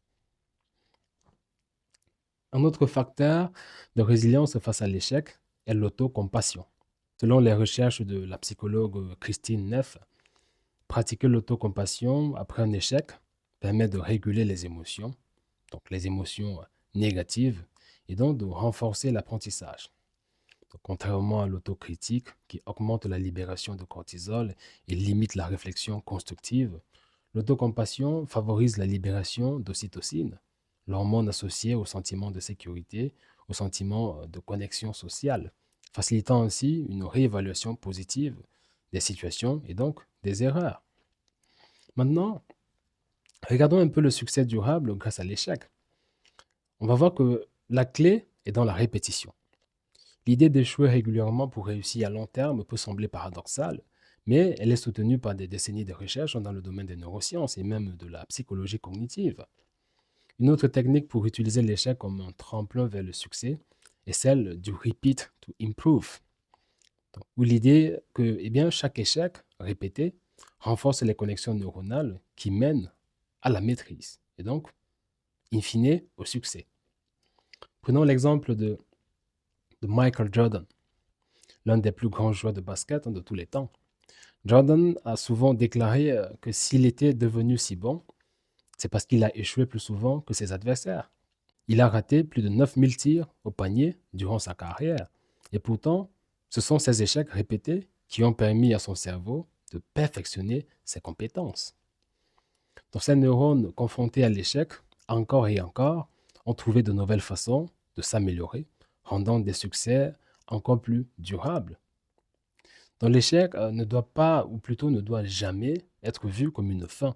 A: Un autre facteur de résilience face à l'échec est l'autocompassion. Selon les recherches de la psychologue Christine Neff, pratiquer l'autocompassion après un échec permet de réguler les émotions, donc les émotions négatives, et donc de renforcer l'apprentissage. Donc, contrairement à l'autocritique qui augmente la libération de cortisol et limite la réflexion constructive, l'autocompassion favorise la libération d'ocytocine, l'hormone associée au sentiment de sécurité, au sentiment de connexion sociale, facilitant ainsi une réévaluation positive des situations et donc des erreurs. Maintenant, regardons un peu le succès durable grâce à l'échec. On va voir que la clé est dans la répétition. L'idée d'échouer régulièrement pour réussir à long terme peut sembler paradoxale, mais elle est soutenue par des décennies de recherche dans le domaine des neurosciences et même de la psychologie cognitive. Une autre technique pour utiliser l'échec comme un tremplin vers le succès est celle du repeat to improve, donc, où l'idée que chaque échec répété renforce les connexions neuronales qui mènent à la maîtrise et donc, in fine, au succès. Prenons l'exemple de Michael Jordan, l'un des plus grands joueurs de basket de tous les temps. Jordan a souvent déclaré que s'il était devenu si bon, c'est parce qu'il a échoué plus souvent que ses adversaires. Il a raté plus de 9000 tirs au panier durant sa carrière. Et pourtant, ce sont ces échecs répétés qui ont permis à son cerveau de perfectionner ses compétences. Donc, ces neurones confrontés à l'échec, encore et encore, ont trouvé de nouvelles façons de s'améliorer, rendant des succès encore plus durables. Donc, l'échec ne doit pas, ou plutôt ne doit jamais être vu comme une fin,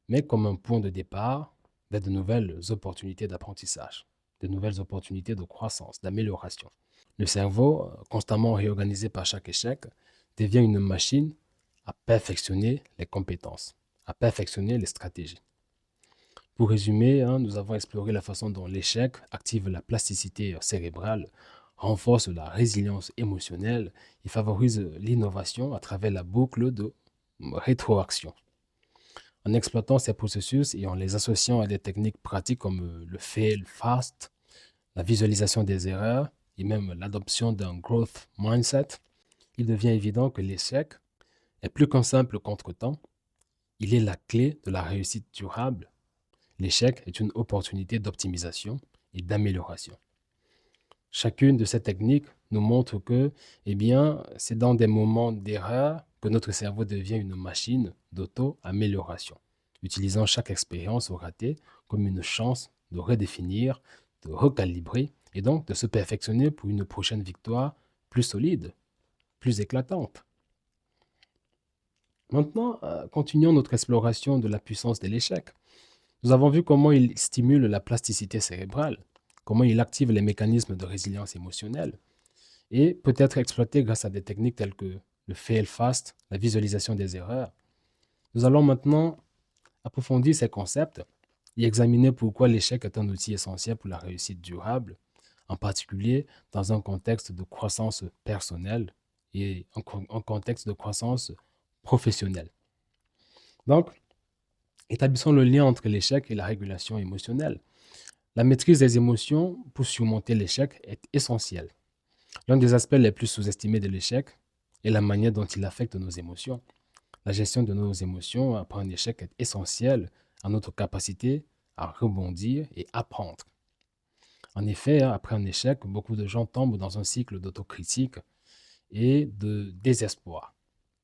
A: mais comme un point de départ vers de nouvelles opportunités d'apprentissage, de nouvelles opportunités de croissance, d'amélioration. Le cerveau, constamment réorganisé par chaque échec, devient une machine à perfectionner les compétences, à perfectionner les stratégies. Pour résumer, nous avons exploré la façon dont l'échec active la plasticité cérébrale, renforce la résilience émotionnelle et favorise l'innovation à travers la boucle de rétroaction. En exploitant ces processus et en les associant à des techniques pratiques comme le fail fast, la visualisation des erreurs et même l'adoption d'un growth mindset, il devient évident que l'échec est plus qu'un simple contretemps, il est la clé de la réussite durable. L'échec est une opportunité d'optimisation et d'amélioration. Chacune de ces techniques nous montre que, c'est dans des moments d'erreur que notre cerveau devient une machine d'auto-amélioration, utilisant chaque expérience ratée comme une chance de redéfinir, de recalibrer et donc de se perfectionner pour une prochaine victoire plus solide, plus éclatante. Maintenant, continuons notre exploration de la puissance de l'échec. Nous avons vu comment il stimule la plasticité cérébrale, comment il active les mécanismes de résilience émotionnelle et peut être exploité grâce à des techniques telles que le fail fast, la visualisation des erreurs. Nous allons maintenant approfondir ces concepts et examiner pourquoi l'échec est un outil essentiel pour la réussite durable, en particulier dans un contexte de croissance personnelle et un contexte de croissance professionnelle. Donc, établissons le lien entre l'échec et la régulation émotionnelle. La maîtrise des émotions pour surmonter l'échec est essentielle. L'un des aspects les plus sous-estimés de l'échec est la manière dont il affecte nos émotions. La gestion de nos émotions après un échec est essentielle à notre capacité à rebondir et apprendre. En effet, après un échec, beaucoup de gens tombent dans un cycle d'autocritique et de désespoir,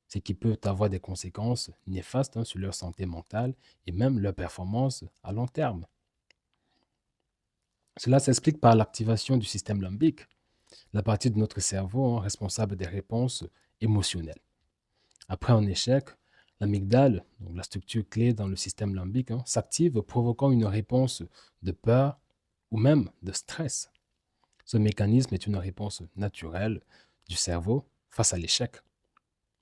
A: ce qui peut avoir des conséquences néfastes sur leur santé mentale et même leur performance à long terme. Cela s'explique par l'activation du système limbique, la partie de notre cerveau responsable des réponses émotionnelles. Après un échec, l'amygdale, donc la structure clé dans le système limbique, s'active, provoquant une réponse de peur ou même de stress. Ce mécanisme est une réponse naturelle du cerveau face à l'échec,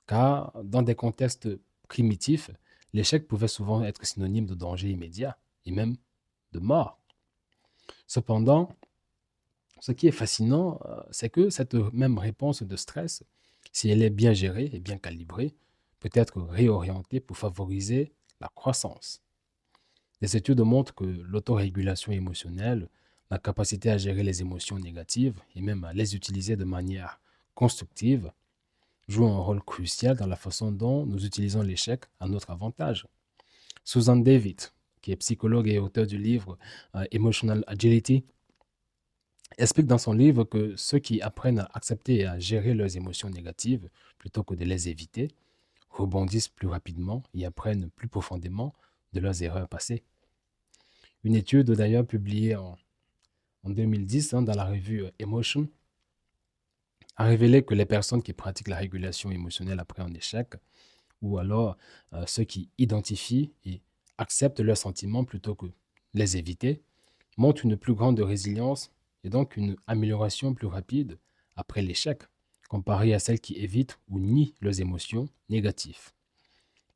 A: car dans des contextes primitifs, l'échec pouvait souvent être synonyme de danger immédiat et même de mort. Cependant, ce qui est fascinant, c'est que cette même réponse de stress, si elle est bien gérée et bien calibrée, peut être réorientée pour favoriser la croissance. Les études montrent que l'autorégulation émotionnelle, la capacité à gérer les émotions négatives et même à les utiliser de manière constructive, joue un rôle crucial dans la façon dont nous utilisons l'échec à notre avantage. Susan David, qui est psychologue et auteur du livre Emotional Agility, explique dans son livre que ceux qui apprennent à accepter et à gérer leurs émotions négatives plutôt que de les éviter rebondissent plus rapidement et apprennent plus profondément de leurs erreurs passées. Une étude d'ailleurs publiée en 2010 dans la revue Emotion a révélé que les personnes qui pratiquent la régulation émotionnelle après un échec, ou alors ceux qui identifient et acceptent leurs sentiments plutôt que les éviter, montrent une plus grande résilience et donc une amélioration plus rapide après l'échec, comparée à celles qui évitent ou nient leurs émotions négatives.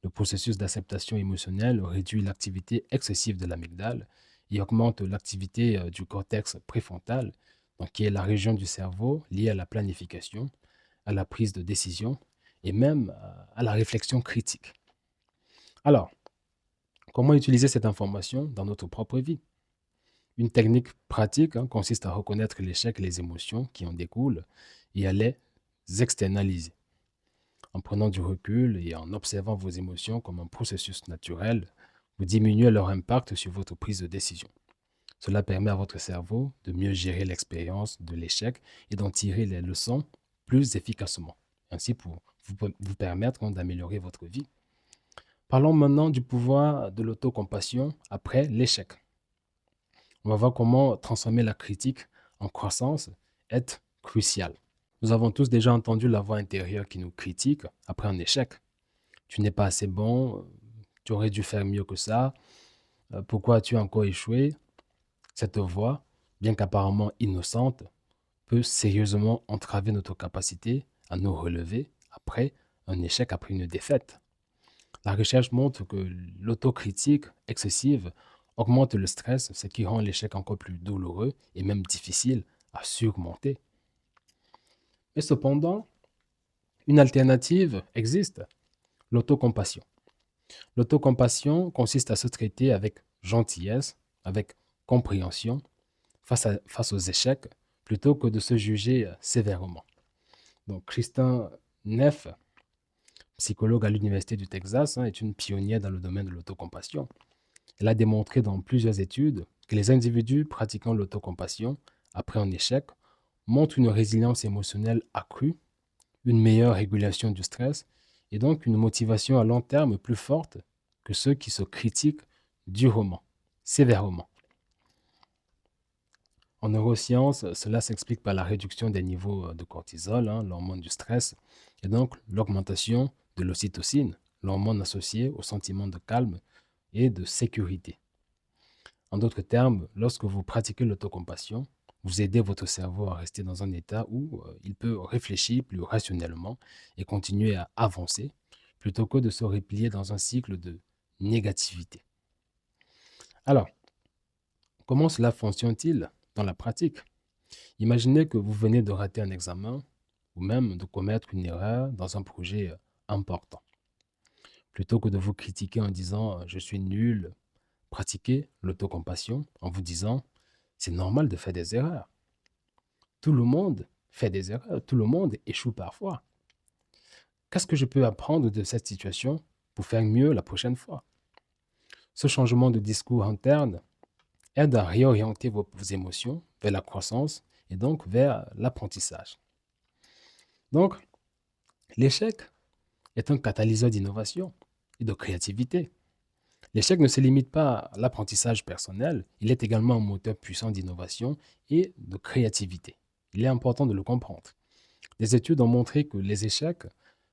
A: Le processus d'acceptation émotionnelle réduit l'activité excessive de l'amygdale et augmente l'activité du cortex préfrontal, donc qui est la région du cerveau liée à la planification, à la prise de décision et même à la réflexion critique. Alors, comment utiliser cette information dans notre propre vie? Une technique pratique consiste à reconnaître l'échec et les émotions qui en découlent et à les externaliser. En prenant du recul et en observant vos émotions comme un processus naturel, vous diminuez leur impact sur votre prise de décision. Cela permet à votre cerveau de mieux gérer l'expérience de l'échec et d'en tirer les leçons plus efficacement, ainsi pour vous permettre d'améliorer votre vie. Parlons maintenant du pouvoir de l'autocompassion après l'échec. On va voir comment transformer la critique en croissance est crucial. Nous avons tous déjà entendu la voix intérieure qui nous critique après un échec. Tu n'es pas assez bon, tu aurais dû faire mieux que ça, pourquoi as-tu encore échoué? Cette voix, bien qu'apparemment innocente, peut sérieusement entraver notre capacité à nous relever après un échec, après une défaite. La recherche montre que l'autocritique excessive augmente le stress, ce qui rend l'échec encore plus douloureux et même difficile à surmonter. Mais cependant, une alternative existe, l'autocompassion. L'autocompassion consiste à se traiter avec gentillesse, avec compréhension face aux échecs, plutôt que de se juger sévèrement. Donc, Kristin Neff, psychologue à l'Université du Texas, est une pionnière dans le domaine de l'autocompassion. Elle a démontré dans plusieurs études que les individus pratiquant l'autocompassion après un échec montrent une résilience émotionnelle accrue, une meilleure régulation du stress et donc une motivation à long terme plus forte que ceux qui se critiquent durement, sévèrement. En neurosciences, cela s'explique par la réduction des niveaux de cortisol, l'hormone du stress, et donc l'augmentation de l'ocytocine, l'hormone associée au sentiment de calme et de sécurité. En d'autres termes, lorsque vous pratiquez l'autocompassion, vous aidez votre cerveau à rester dans un état où il peut réfléchir plus rationnellement et continuer à avancer, plutôt que de se replier dans un cycle de négativité. Alors, comment cela fonctionne-t-il dans la pratique? Imaginez que vous venez de rater un examen ou même de commettre une erreur dans un projet important. Plutôt que de vous critiquer en disant je suis nul, pratiquez l'autocompassion en vous disant c'est normal de faire des erreurs. Tout le monde fait des erreurs, tout le monde échoue parfois. Qu'est-ce que je peux apprendre de cette situation pour faire mieux la prochaine fois? Ce changement de discours interne aide à réorienter vos émotions vers la croissance et donc vers l'apprentissage. Donc, l'échec est un catalyseur d'innovation et de créativité. L'échec ne se limite pas à l'apprentissage personnel, il est également un moteur puissant d'innovation et de créativité. Il est important de le comprendre. Des études ont montré que les échecs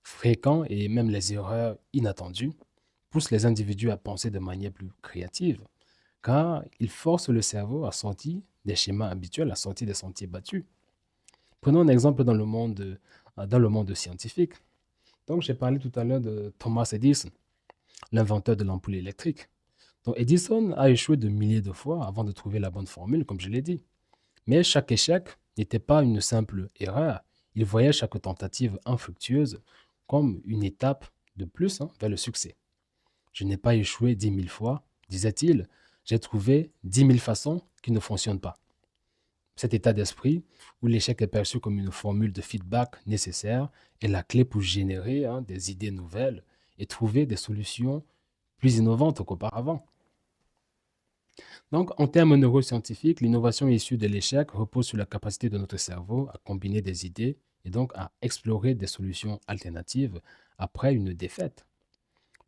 A: fréquents et même les erreurs inattendues poussent les individus à penser de manière plus créative, car ils forcent le cerveau à sortir des schémas habituels, à sortir des sentiers battus. Prenons un exemple dans le monde scientifique. Donc, j'ai parlé tout à l'heure de Thomas Edison, l'inventeur de l'ampoule électrique. Donc, Edison a échoué de milliers de fois avant de trouver la bonne formule, comme je l'ai dit. Mais chaque échec n'était pas une simple erreur. Il voyait chaque tentative infructueuse comme une étape de plus vers le succès. Je n'ai pas échoué 10 000 fois, disait-il, j'ai trouvé 10 000 façons qui ne fonctionnent pas. Cet état d'esprit, où l'échec est perçu comme une formule de feedback nécessaire, est la clé pour générer des idées nouvelles et trouver des solutions plus innovantes qu'auparavant. Donc, en termes neuroscientifiques, l'innovation issue de l'échec repose sur la capacité de notre cerveau à combiner des idées et donc à explorer des solutions alternatives après une défaite.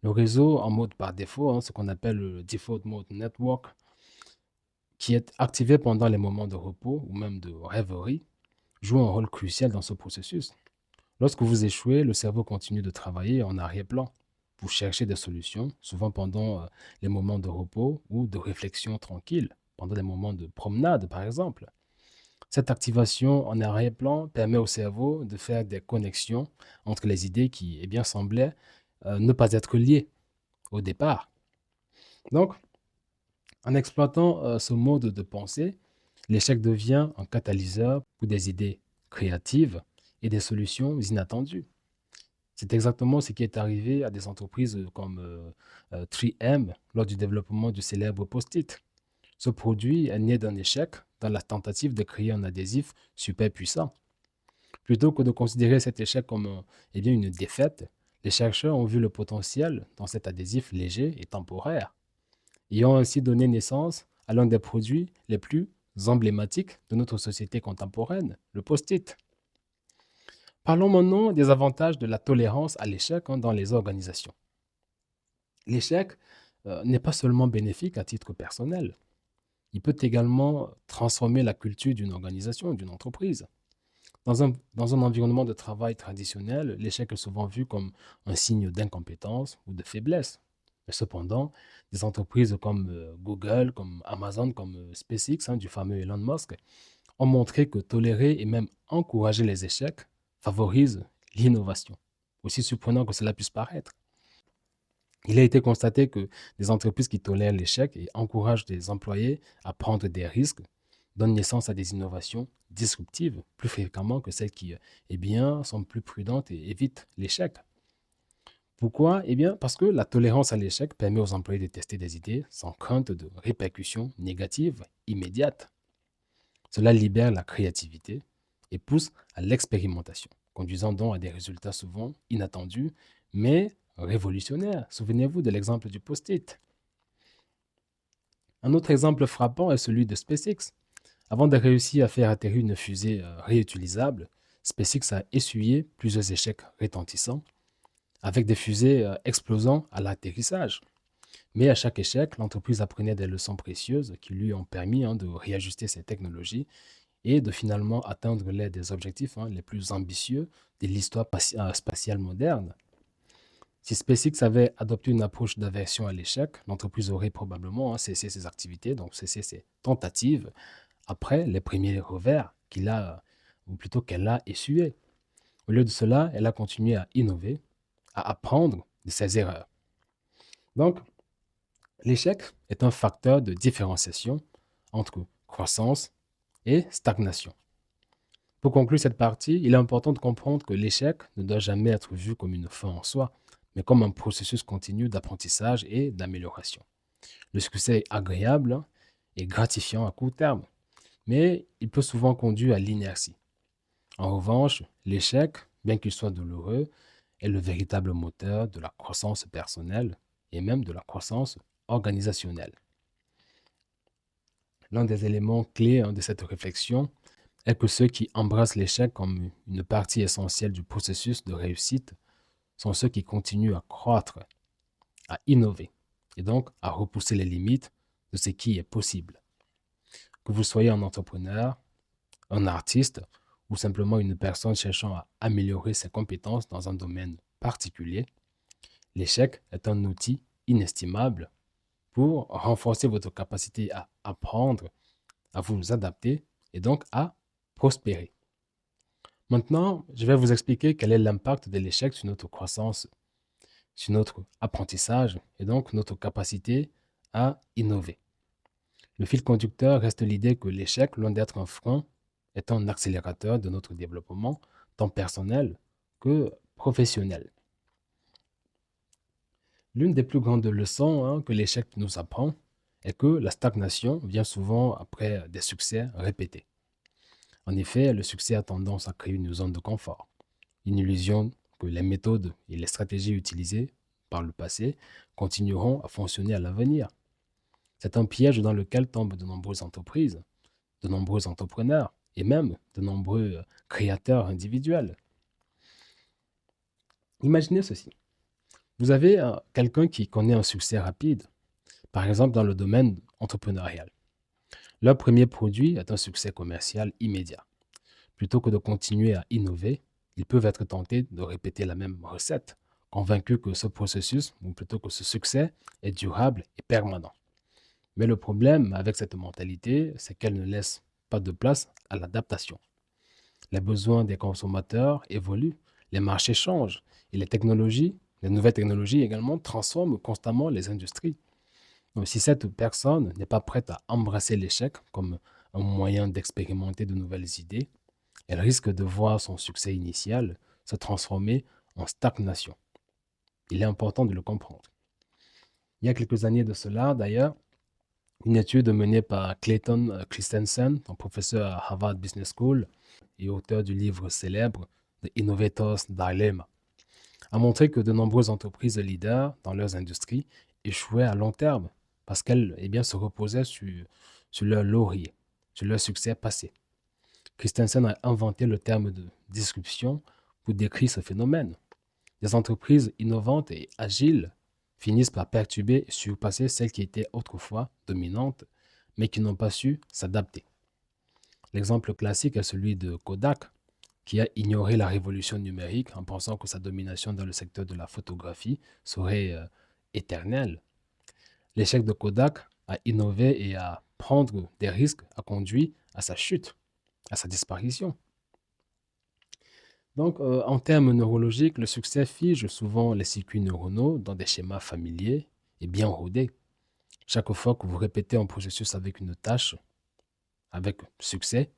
A: Le réseau en mode par défaut, ce qu'on appelle le Default Mode Network, qui est activé pendant les moments de repos ou même de rêverie, joue un rôle crucial dans ce processus. Lorsque vous échouez, le cerveau continue de travailler en arrière-plan pour chercher des solutions, souvent pendant les moments de repos ou de réflexion tranquille, pendant des moments de promenade par exemple. Cette activation en arrière-plan permet au cerveau de faire des connexions entre les idées qui semblaient ne pas être liées au départ. Donc, en exploitant ce mode de pensée, l'échec devient un catalyseur pour des idées créatives et des solutions inattendues. C'est exactement ce qui est arrivé à des entreprises comme 3M lors du développement du célèbre Post-it. Ce produit est né d'un échec dans la tentative de créer un adhésif super puissant. Plutôt que de considérer cet échec comme une défaite, les chercheurs ont vu le potentiel dans cet adhésif léger et temporaire, et ont ainsi donné naissance à l'un des produits les plus emblématiques de notre société contemporaine, le Post-it. Parlons maintenant des avantages de la tolérance à l'échec dans les organisations. L'échec n'est pas seulement bénéfique à titre personnel, il peut également transformer la culture d'une organisation, d'une entreprise. Dans un environnement de travail traditionnel, l'échec est souvent vu comme un signe d'incompétence ou de faiblesse. Mais cependant, des entreprises comme Google, comme Amazon, comme SpaceX, du fameux Elon Musk, ont montré que tolérer et même encourager les échecs favorise l'innovation, aussi surprenant que cela puisse paraître. Il a été constaté que des entreprises qui tolèrent l'échec et encouragent des employés à prendre des risques donnent naissance à des innovations disruptives plus fréquemment que celles qui sont plus prudentes et évitent l'échec. Pourquoi? Parce que la tolérance à l'échec permet aux employés de tester des idées sans crainte de répercussions négatives immédiates. Cela libère la créativité et pousse à l'expérimentation, conduisant donc à des résultats souvent inattendus, mais révolutionnaires. Souvenez-vous de l'exemple du post-it. Un autre exemple frappant est celui de SpaceX. Avant de réussir à faire atterrir une fusée réutilisable, SpaceX a essuyé plusieurs échecs retentissants, avec des fusées explosant à l'atterrissage. Mais à chaque échec, l'entreprise apprenait des leçons précieuses qui lui ont permis de réajuster ses technologies et de finalement atteindre l'un des objectifs les plus ambitieux de l'histoire spatiale moderne. Si SpaceX avait adopté une approche d'aversion à l'échec, l'entreprise aurait probablement cessé ses activités, donc cessé ses tentatives, après les premiers revers ou plutôt qu'elle a essuyés. Au lieu de cela, elle a continué à innover, à apprendre de ses erreurs. Donc, l'échec est un facteur de différenciation entre croissance et stagnation. Pour conclure cette partie, il est important de comprendre que l'échec ne doit jamais être vu comme une fin en soi, mais comme un processus continu d'apprentissage et d'amélioration. Le succès est agréable et gratifiant à court terme, mais il peut souvent conduire à l'inertie. En revanche, l'échec, bien qu'il soit douloureux, est le véritable moteur de la croissance personnelle et même de la croissance organisationnelle. L'un des éléments clés de cette réflexion est que ceux qui embrassent l'échec comme une partie essentielle du processus de réussite sont ceux qui continuent à croître, à innover et donc à repousser les limites de ce qui est possible. Que vous soyez un entrepreneur, un artiste ou simplement une personne cherchant à améliorer ses compétences dans un domaine particulier, l'échec est un outil inestimable pour renforcer votre capacité à apprendre, à vous adapter et donc à prospérer. Maintenant, je vais vous expliquer quel est l'impact de l'échec sur notre croissance, sur notre apprentissage et donc notre capacité à innover. Le fil conducteur reste l'idée que l'échec, loin d'être un frein, est un accélérateur de notre développement, tant personnel que professionnel. L'une des plus grandes leçons que l'échec nous apprend est que la stagnation vient souvent après des succès répétés. En effet, le succès a tendance à créer une zone de confort, une illusion que les méthodes et les stratégies utilisées par le passé continueront à fonctionner à l'avenir. C'est un piège dans lequel tombent de nombreuses entreprises, de nombreux entrepreneurs et même de nombreux créateurs individuels. Imaginez ceci. Vous avez quelqu'un qui connaît un succès rapide, par exemple dans le domaine entrepreneurial. Leur premier produit est un succès commercial immédiat. Plutôt que de continuer à innover, ils peuvent être tentés de répéter la même recette, convaincus que ce processus, ou plutôt que ce succès, est durable et permanent. Mais le problème avec cette mentalité, c'est qu'elle ne laisse pas de place à l'adaptation. Les besoins des consommateurs évoluent, les marchés changent et les nouvelles technologies également transforment constamment les industries. Donc, si cette personne n'est pas prête à embrasser l'échec comme un moyen d'expérimenter de nouvelles idées, elle risque de voir son succès initial se transformer en stagnation. Il est important de le comprendre. Il y a quelques années de cela, d'ailleurs, une étude menée par Clayton Christensen, un professeur à Harvard Business School et auteur du livre célèbre The Innovator's Dilemma, a montré que de nombreuses entreprises leaders dans leurs industries échouaient à long terme parce qu'elles se reposaient sur leur laurier, sur leur succès passé. Christensen a inventé le terme de disruption pour décrire ce phénomène. Des entreprises innovantes et agiles finissent par perturber et surpasser celles qui étaient autrefois dominantes, mais qui n'ont pas su s'adapter. L'exemple classique est celui de Kodak, qui a ignoré la révolution numérique en pensant que sa domination dans le secteur de la photographie serait éternelle. L'échec de Kodak à innover et à prendre des risques a conduit à sa chute, à sa disparition. Donc, en termes neurologiques, le succès fige souvent les circuits neuronaux dans des schémas familiers et bien rodés. Chaque fois que vous répétez un processus avec une tâche, avec succès,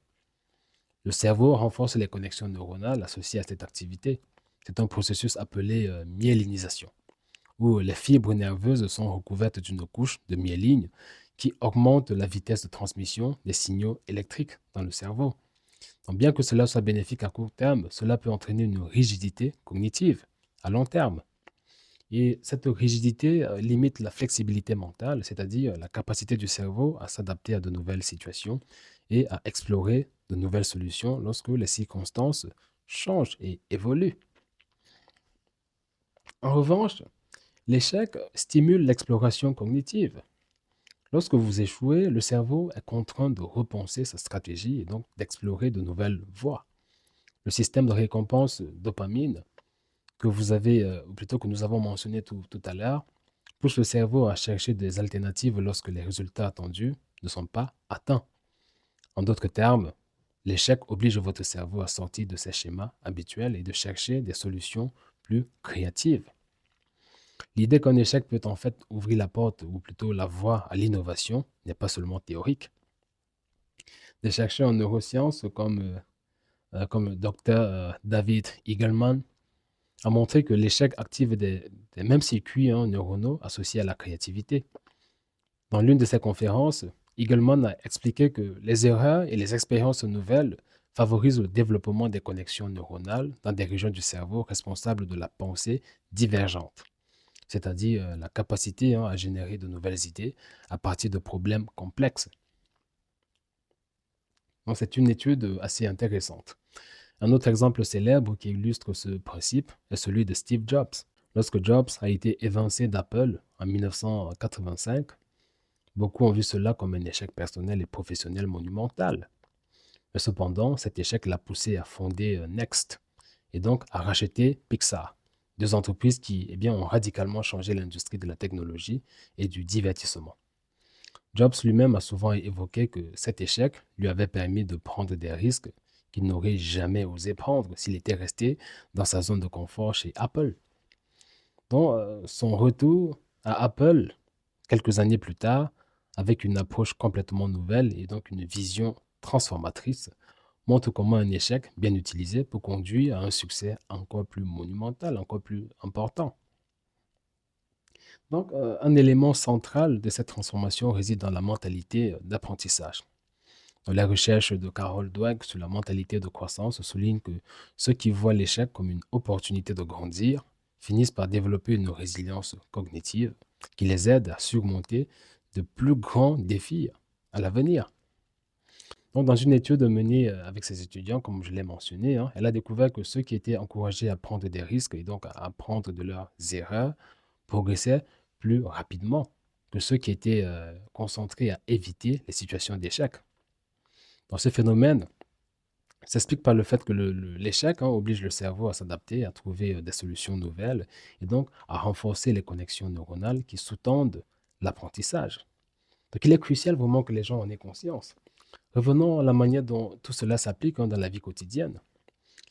A: le cerveau renforce les connexions neuronales associées à cette activité. C'est un processus appelé myélinisation, où les fibres nerveuses sont recouvertes d'une couche de myéline qui augmente la vitesse de transmission des signaux électriques dans le cerveau. Donc, bien que cela soit bénéfique à court terme, cela peut entraîner une rigidité cognitive à long terme. Et cette rigidité limite la flexibilité mentale, c'est-à-dire la capacité du cerveau à s'adapter à de nouvelles situations et à explorer de nouvelles solutions lorsque les circonstances changent et évoluent. En revanche, l'échec stimule l'exploration cognitive. Lorsque vous échouez, le cerveau est contraint de repenser sa stratégie et donc d'explorer de nouvelles voies. Le système de récompense dopamine ou plutôt que nous avons mentionné tout à l'heure, pousse le cerveau à chercher des alternatives lorsque les résultats attendus ne sont pas atteints. En d'autres termes, l'échec oblige votre cerveau à sortir de ses schémas habituels et de chercher des solutions plus créatives. L'idée qu'un échec peut en fait ouvrir la porte, ou plutôt la voie à l'innovation, n'est pas seulement théorique. Des chercheurs en neurosciences comme Dr. David Eagleman a montré que l'échec active des mêmes circuits neuronaux associés à la créativité. Dans l'une de ses conférences, Eagleman a expliqué que les erreurs et les expériences nouvelles favorisent le développement des connexions neuronales dans des régions du cerveau responsables de la pensée divergente, c'est-à-dire la capacité à générer de nouvelles idées à partir de problèmes complexes. Donc, c'est une étude assez intéressante. Un autre exemple célèbre qui illustre ce principe est celui de Steve Jobs. Lorsque Jobs a été évincé d'Apple en 1985, beaucoup ont vu cela comme un échec personnel et professionnel monumental. Mais cependant, cet échec l'a poussé à fonder Next et donc à racheter Pixar, deux entreprises qui ont radicalement changé l'industrie de la technologie et du divertissement. Jobs lui-même a souvent évoqué que cet échec lui avait permis de prendre des risques qu'il n'aurait jamais osé prendre s'il était resté dans sa zone de confort chez Apple. Donc, son retour à Apple, quelques années plus tard, avec une approche complètement nouvelle et donc une vision transformatrice, montre comment un échec bien utilisé peut conduire à un succès encore plus monumental, encore plus important. Donc, un élément central de cette transformation réside dans la mentalité d'apprentissage. La recherche de Carol Dweck sur la mentalité de croissance souligne que ceux qui voient l'échec comme une opportunité de grandir finissent par développer une résilience cognitive qui les aide à surmonter de plus grands défis à l'avenir. Donc, dans une étude menée avec ses étudiants, comme je l'ai mentionné, elle a découvert que ceux qui étaient encouragés à prendre des risques et donc à apprendre de leurs erreurs progressaient plus rapidement que ceux qui étaient concentrés à éviter les situations d'échec. Dans ce phénomène s'explique par le fait que l'échec oblige le cerveau à s'adapter, à trouver des solutions nouvelles et donc à renforcer les connexions neuronales qui sous-tendent l'apprentissage. Donc il est crucial vraiment que les gens en aient conscience. Revenons à la manière dont tout cela s'applique dans la vie quotidienne.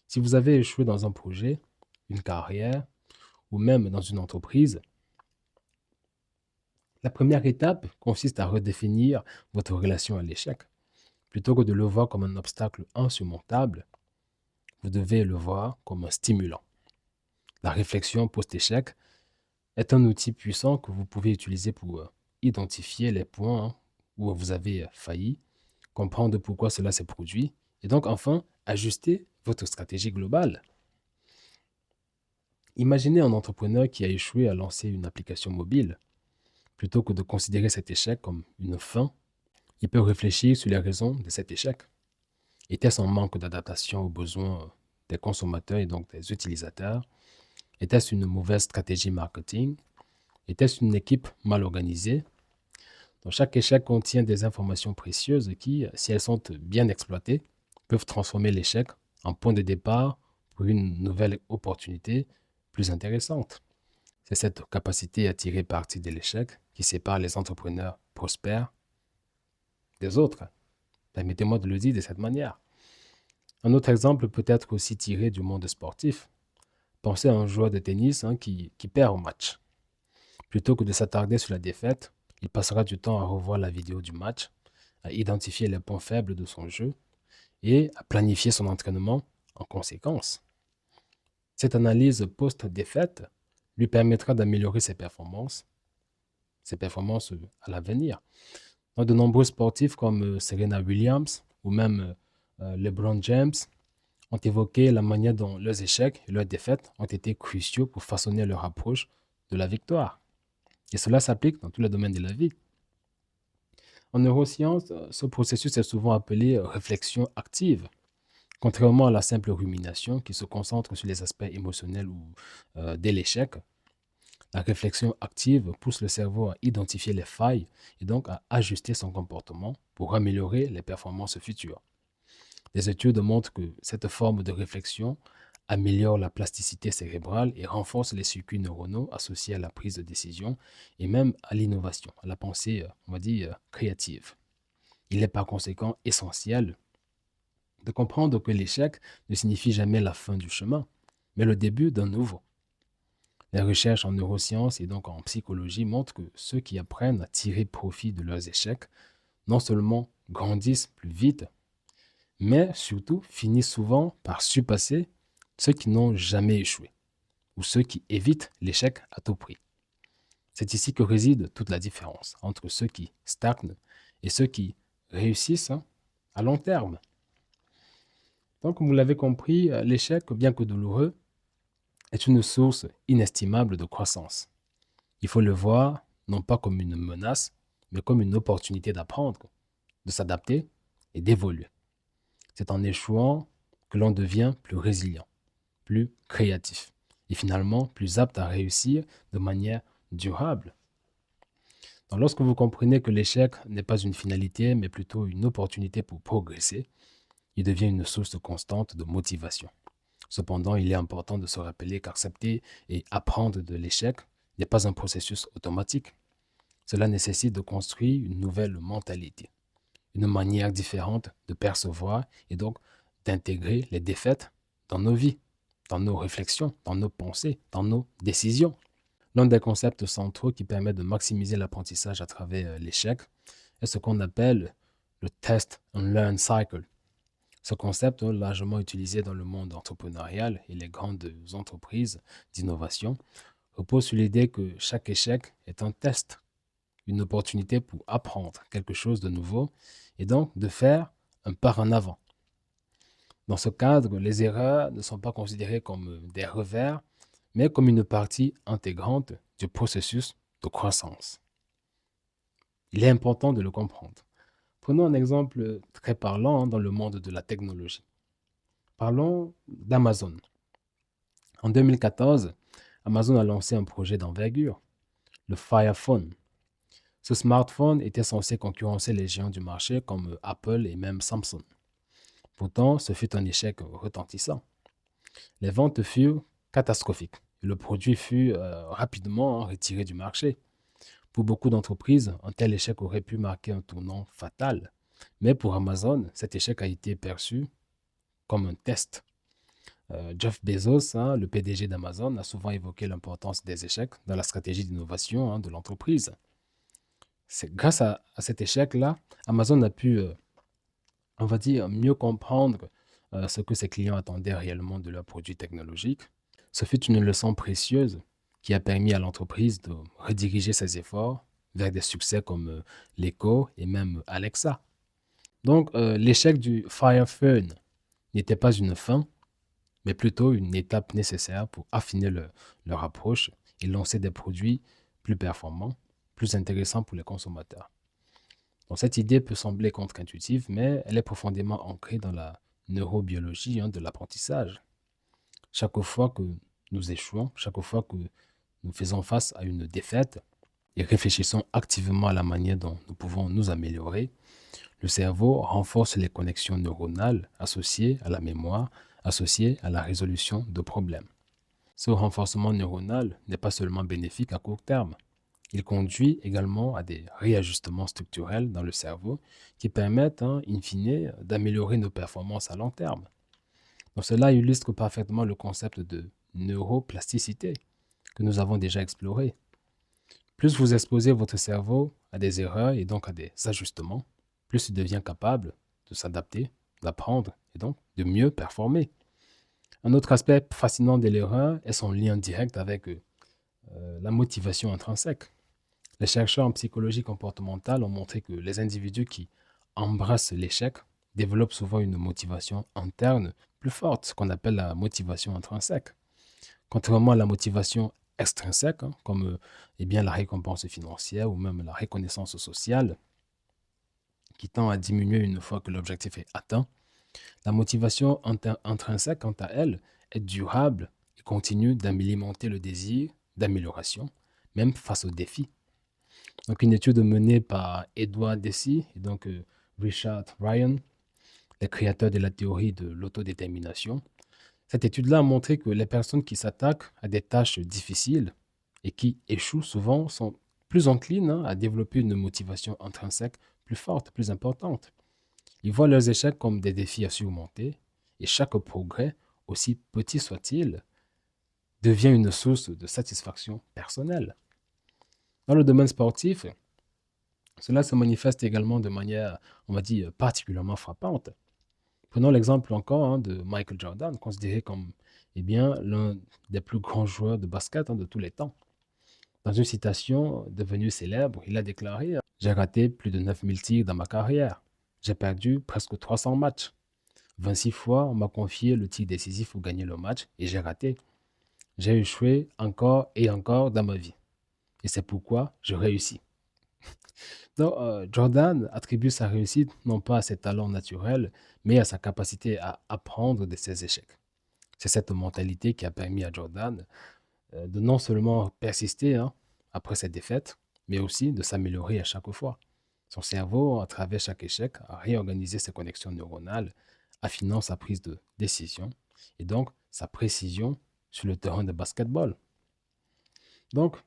A: Si vous avez échoué dans un projet, une carrière ou même dans une entreprise, la première étape consiste à redéfinir votre relation à l'échec. Plutôt que de le voir comme un obstacle insurmontable, vous devez le voir comme un stimulant. La réflexion post-échec est un outil puissant que vous pouvez utiliser pour identifier les points où vous avez failli, comprendre pourquoi cela s'est produit et donc enfin ajuster votre stratégie globale. Imaginez un entrepreneur qui a échoué à lancer une application mobile. Plutôt que de considérer cet échec comme une fin, il peut réfléchir sur les raisons de cet échec. Était-ce un manque d'adaptation aux besoins des consommateurs et donc des utilisateurs? Était-ce une mauvaise stratégie marketing? Était-ce une équipe mal organisée? Donc, chaque échec contient des informations précieuses qui, si elles sont bien exploitées, peuvent transformer l'échec en point de départ pour une nouvelle opportunité plus intéressante. C'est cette capacité à tirer parti de l'échec qui sépare les entrepreneurs prospères des autres. Permettez-moi de le dire de cette manière. Un autre exemple peut être aussi tiré du monde sportif. Pensez à un joueur de tennis qui perd un match. Plutôt que de s'attarder sur la défaite, il passera du temps à revoir la vidéo du match, à identifier les points faibles de son jeu et à planifier son entraînement en conséquence. Cette analyse post-défaite lui permettra d'améliorer ses performances à l'avenir. Donc, de nombreux sportifs comme Serena Williams ou même LeBron James ont évoqué la manière dont leurs échecs et leurs défaites ont été cruciaux pour façonner leur approche de la victoire. Et cela s'applique dans tous les domaines de la vie. En neurosciences, ce processus est souvent appelé réflexion active, contrairement à la simple rumination qui se concentre sur les aspects émotionnels ou de l'échec. La réflexion active pousse le cerveau à identifier les failles et donc à ajuster son comportement pour améliorer les performances futures. Des études montrent que cette forme de réflexion améliore la plasticité cérébrale et renforce les circuits neuronaux associés à la prise de décision et même à l'innovation, à la pensée, on va dire, créative. Il est par conséquent essentiel de comprendre que l'échec ne signifie jamais la fin du chemin, mais le début d'un nouveau. Les recherches en neurosciences et donc en psychologie montrent que ceux qui apprennent à tirer profit de leurs échecs non seulement grandissent plus vite, mais surtout finissent souvent par surpasser ceux qui n'ont jamais échoué ou ceux qui évitent l'échec à tout prix. C'est ici que réside toute la différence entre ceux qui stagnent et ceux qui réussissent à long terme. Donc, comme vous l'avez compris, l'échec, bien que douloureux, est une source inestimable de croissance. Il faut le voir non pas comme une menace, mais comme une opportunité d'apprendre, de s'adapter et d'évoluer. C'est en échouant que l'on devient plus résilient, plus créatif et finalement plus apte à réussir de manière durable. Donc, lorsque vous comprenez que l'échec n'est pas une finalité, mais plutôt une opportunité pour progresser, il devient une source constante de motivation. Cependant, il est important de se rappeler qu'accepter et apprendre de l'échec n'est pas un processus automatique. Cela nécessite de construire une nouvelle mentalité, une manière différente de percevoir et donc d'intégrer les défaites dans nos vies, dans nos réflexions, dans nos pensées, dans nos décisions. L'un des concepts centraux qui permet de maximiser l'apprentissage à travers l'échec est ce qu'on appelle le test and learn cycle. Ce concept est largement utilisé dans le monde entrepreneurial et les grandes entreprises d'innovation repose sur l'idée que chaque échec est un test, une opportunité pour apprendre quelque chose de nouveau et donc de faire un pas en avant. Dans ce cadre, les erreurs ne sont pas considérées comme des revers, mais comme une partie intégrante du processus de croissance. Il est important de le comprendre. Prenons un exemple très parlant dans le monde de la technologie. Parlons d'Amazon. En 2014, Amazon a lancé un projet d'envergure, le Fire Phone. Ce smartphone était censé concurrencer les géants du marché comme Apple et même Samsung. Pourtant, ce fut un échec retentissant. Les ventes furent catastrophiques et le produit fut rapidement retiré du marché. Pour beaucoup d'entreprises, un tel échec aurait pu marquer un tournant fatal. Mais pour Amazon, cet échec a été perçu comme un test. Jeff Bezos, le PDG d'Amazon, a souvent évoqué l'importance des échecs dans la stratégie d'innovation de l'entreprise. C'est grâce à cet échec-là, Amazon a pu, on va dire, mieux comprendre ce que ses clients attendaient réellement de leurs produits technologiques. Ce fut une leçon précieuse qui a permis à l'entreprise de rediriger ses efforts vers des succès comme l'Echo et même Alexa. Donc, l'échec du Fire Phone n'était pas une fin, mais plutôt une étape nécessaire pour affiner leur approche et lancer des produits plus performants, plus intéressants pour les consommateurs. Donc, cette idée peut sembler contre-intuitive, mais elle est profondément ancrée dans la neurobiologie de l'apprentissage. Chaque fois que nous échouons, chaque fois que nous faisons face à une défaite et réfléchissons activement à la manière dont nous pouvons nous améliorer, le cerveau renforce les connexions neuronales associées à la mémoire, associées à la résolution de problèmes. Ce renforcement neuronal n'est pas seulement bénéfique à court terme. Il conduit également à des réajustements structurels dans le cerveau qui permettent, in fine, d'améliorer nos performances à long terme. Donc cela illustre parfaitement le concept de neuroplasticité que nous avons déjà exploré. Plus vous exposez votre cerveau à des erreurs et donc à des ajustements, plus il devient capable de s'adapter, d'apprendre et donc de mieux performer. Un autre aspect fascinant de l'erreur est son lien direct avec la motivation intrinsèque. Les chercheurs en psychologie comportementale ont montré que les individus qui embrassent l'échec développent souvent une motivation interne plus forte, ce qu'on appelle la motivation intrinsèque. Contrairement à la motivation extrinsèque, comme la récompense financière ou même la reconnaissance sociale, qui tend à diminuer une fois que l'objectif est atteint, la motivation intrinsèque, quant à elle, est durable et continue d'alimenter le désir d'amélioration, même face aux défis. Donc, une étude menée par Edward Deci et donc Richard Ryan, les créateurs de la théorie de l'autodétermination, Cette étude-là a montré que les personnes qui s'attaquent à des tâches difficiles et qui échouent souvent sont plus enclines à développer une motivation intrinsèque plus forte, plus importante. Ils voient leurs échecs comme des défis à surmonter et chaque progrès, aussi petit soit-il, devient une source de satisfaction personnelle. Dans le domaine sportif, cela se manifeste également de manière, on va dire, particulièrement frappante. Prenons l'exemple encore de Michael Jordan, considéré comme l'un des plus grands joueurs de basket de tous les temps. Dans une citation devenue célèbre, il a déclaré: J'ai raté plus de 9000 tirs dans ma carrière. J'ai perdu presque 300 matchs. 26 fois, on m'a confié le tir décisif pour gagner le match et j'ai raté. J'ai échoué encore et encore dans ma vie. Et c'est pourquoi je réussis. Donc, Jordan attribue sa réussite non pas à ses talents naturels, mais à sa capacité à apprendre de ses échecs. C'est cette mentalité qui a permis à Jordan de non seulement persister après ses défaites, mais aussi de s'améliorer à chaque fois. Son cerveau, à travers chaque échec, a réorganisé ses connexions neuronales, affinant sa prise de décision et donc sa précision sur le terrain de basketball. Donc,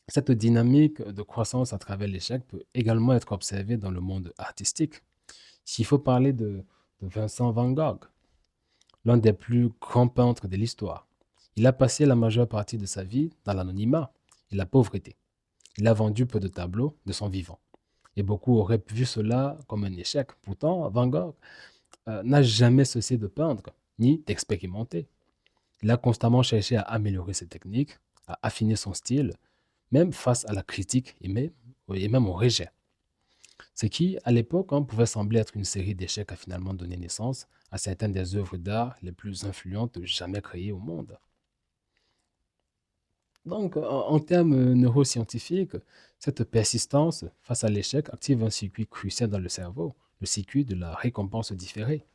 A: cette dynamique de croissance à travers l'échec peut également être observée dans le monde artistique. S'il faut parler de Vincent Van Gogh, l'un des plus grands peintres de l'histoire, il a passé la majeure partie de sa vie dans l'anonymat et la pauvreté. Il a vendu peu de tableaux de son vivant. Et beaucoup auraient vu cela comme un échec. Pourtant, Van Gogh n'a jamais cessé de peindre, ni d'expérimenter. Il a constamment cherché à améliorer ses techniques, à affiner son style, même face à la critique et même au rejet. Ce qui, à l'époque, pouvait sembler être une série d'échecs a finalement donné naissance à certaines des œuvres d'art les plus influentes jamais créées au monde. Donc, en termes neuroscientifiques, cette persistance face à l'échec active un circuit crucial dans le cerveau, le circuit de la récompense différée.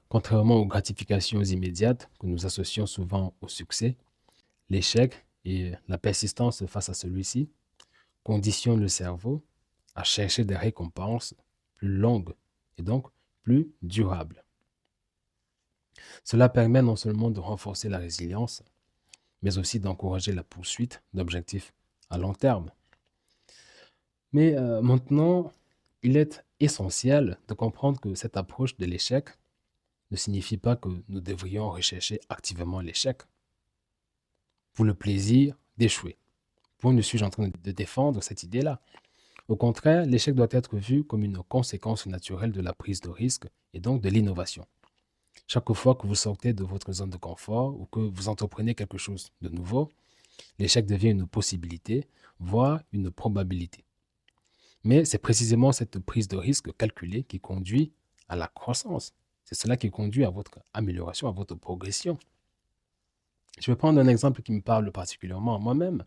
A: Contrairement aux gratifications immédiates que nous associons souvent au succès, l'échec et la persistance face à celui-ci conditionnent le cerveau à chercher des récompenses plus longues et donc plus durables. Cela permet non seulement de renforcer la résilience, mais aussi d'encourager la poursuite d'objectifs à long terme. Mais maintenant, il est essentiel de comprendre que cette approche de l'échec ne signifie pas que nous devrions rechercher activement l'échec pour le plaisir d'échouer. Pour ne suis-je en train de défendre cette idée-là? Au contraire, l'échec doit être vu comme une conséquence naturelle de la prise de risque et donc de l'innovation. Chaque fois que vous sortez de votre zone de confort ou que vous entreprenez quelque chose de nouveau, l'échec devient une possibilité, voire une probabilité. Mais c'est précisément cette prise de risque calculée qui conduit à la croissance. C'est cela qui conduit à votre amélioration, à votre progression. Je vais prendre un exemple qui me parle particulièrement à moi-même.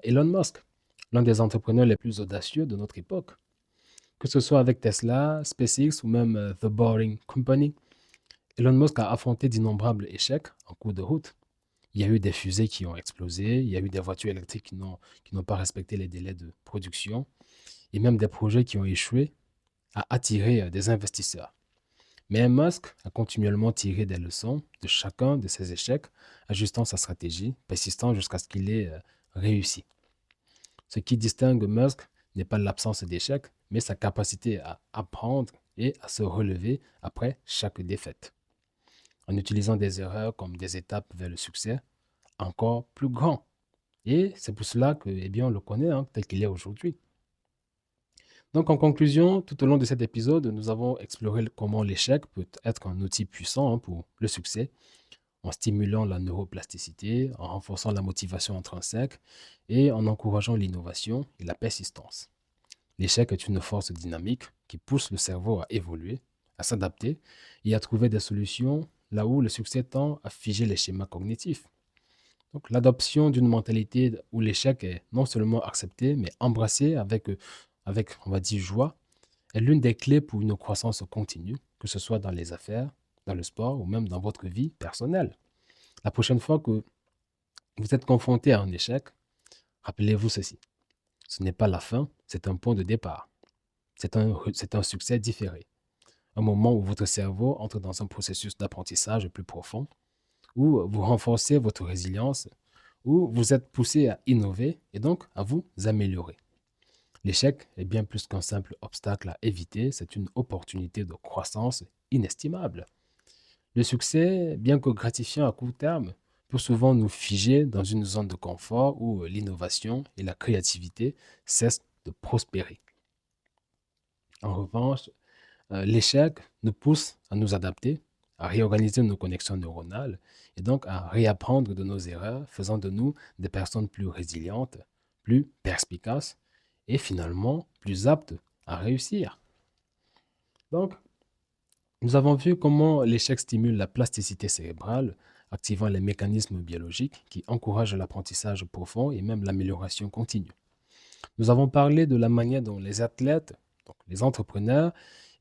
A: Elon Musk, l'un des entrepreneurs les plus audacieux de notre époque. Que ce soit avec Tesla, SpaceX ou même The Boring Company, Elon Musk a affronté d'innombrables échecs en cours de route. Il y a eu des fusées qui ont explosé, il y a eu des voitures électriques qui n'ont pas respecté les délais de production, et même des projets qui ont échoué à attirer des investisseurs. Mais Musk a continuellement tiré des leçons de chacun de ses échecs, ajustant sa stratégie, persistant jusqu'à ce qu'il ait réussi. Ce qui distingue Musk n'est pas l'absence d'échecs, mais sa capacité à apprendre et à se relever après chaque défaite, en utilisant des erreurs comme des étapes vers le succès encore plus grand. Et c'est pour cela que, on le connaît tel qu'il est aujourd'hui. Donc, en conclusion, tout au long de cet épisode, nous avons exploré comment l'échec peut être un outil puissant pour le succès, en stimulant la neuroplasticité, en renforçant la motivation intrinsèque et en encourageant l'innovation et la persistance. L'échec est une force dynamique qui pousse le cerveau à évoluer, à s'adapter et à trouver des solutions là où le succès tend à figer les schémas cognitifs. Donc, l'adoption d'une mentalité où l'échec est non seulement accepté, mais embrassé avec, on va dire, joie, est l'une des clés pour une croissance continue, que ce soit dans les affaires, dans le sport ou même dans votre vie personnelle. La prochaine fois que vous êtes confronté à un échec, rappelez-vous ceci. Ce n'est pas la fin, c'est un point de départ. C'est un succès différé. Un moment où votre cerveau entre dans un processus d'apprentissage plus profond ou vous renforcez votre résilience, ou vous êtes poussé à innover et donc à vous améliorer. L'échec est bien plus qu'un simple obstacle à éviter, c'est une opportunité de croissance inestimable. Le succès, bien que gratifiant à court terme, peut souvent nous figer dans une zone de confort où l'innovation et la créativité cessent de prospérer. En revanche, l'échec nous pousse à nous adapter, à réorganiser nos connexions neuronales et donc à réapprendre de nos erreurs, faisant de nous des personnes plus résilientes, plus perspicaces et finalement plus aptes à réussir. Donc, nous avons vu comment l'échec stimule la plasticité cérébrale, activant les mécanismes biologiques qui encouragent l'apprentissage profond et même l'amélioration continue. Nous avons parlé de la manière dont les athlètes, donc les entrepreneurs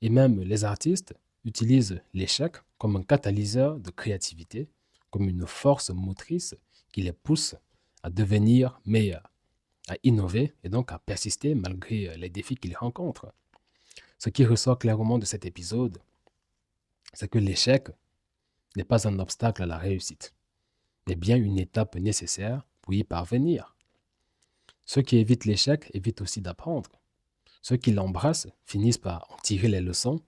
A: et même les artistes utilisent l'échec comme un catalyseur de créativité, comme une force motrice qui les pousse à devenir meilleurs, à innover et donc à persister malgré les défis qu'ils rencontrent. Ce qui ressort clairement de cet épisode, c'est que l'échec n'est pas un obstacle à la réussite, mais bien une étape nécessaire pour y parvenir. Ceux qui évitent l'échec évitent aussi d'apprendre. Ceux qui l'embrassent finissent par en tirer les leçons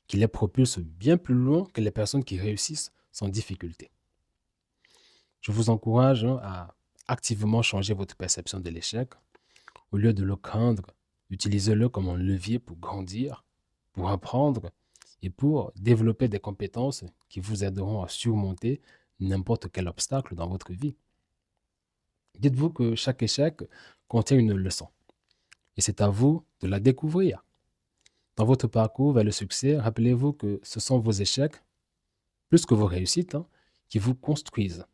A: qui les propulsent bien plus loin que les personnes qui réussissent sans difficulté. Je vous encourage à activement changer votre perception de l'échec. Au lieu de le craindre, utilisez-le comme un levier pour grandir, pour apprendre et pour développer des compétences qui vous aideront à surmonter n'importe quel obstacle dans votre vie. Dites-vous que chaque échec contient une leçon et c'est à vous de la découvrir. Dans votre parcours vers le succès, rappelez-vous que ce sont vos échecs, plus que vos réussites, qui vous construisent.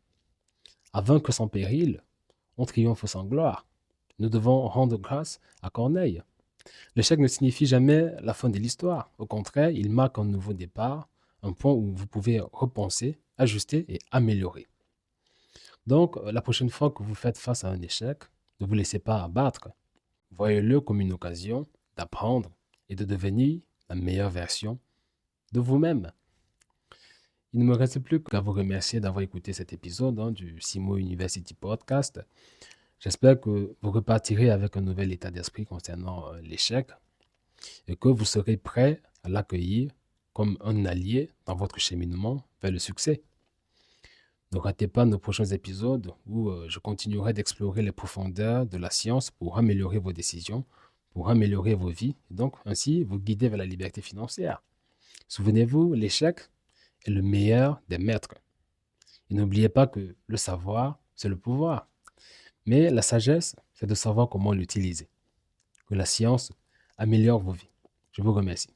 A: À vaincre sans péril, on triomphe sans gloire. Nous devons rendre grâce à Corneille. L'échec ne signifie jamais la fin de l'histoire. Au contraire, il marque un nouveau départ, un point où vous pouvez repenser, ajuster et améliorer. Donc, la prochaine fois que vous faites face à un échec, ne vous laissez pas abattre. Voyez-le comme une occasion d'apprendre et de devenir la meilleure version de vous-même. Il ne me reste plus qu'à vous remercier d'avoir écouté cet épisode du Simo University Podcast. J'espère que vous repartirez avec un nouvel état d'esprit concernant l'échec et que vous serez prêt à l'accueillir comme un allié dans votre cheminement vers le succès. Ne ratez pas nos prochains épisodes où je continuerai d'explorer les profondeurs de la science pour améliorer vos décisions, pour améliorer vos vies et donc ainsi vous guider vers la liberté financière. Souvenez-vous, l'échec est le meilleur des maîtres. Et n'oubliez pas que le savoir, c'est le pouvoir. Mais la sagesse, c'est de savoir comment l'utiliser. Que la science améliore vos vies. Je vous remercie.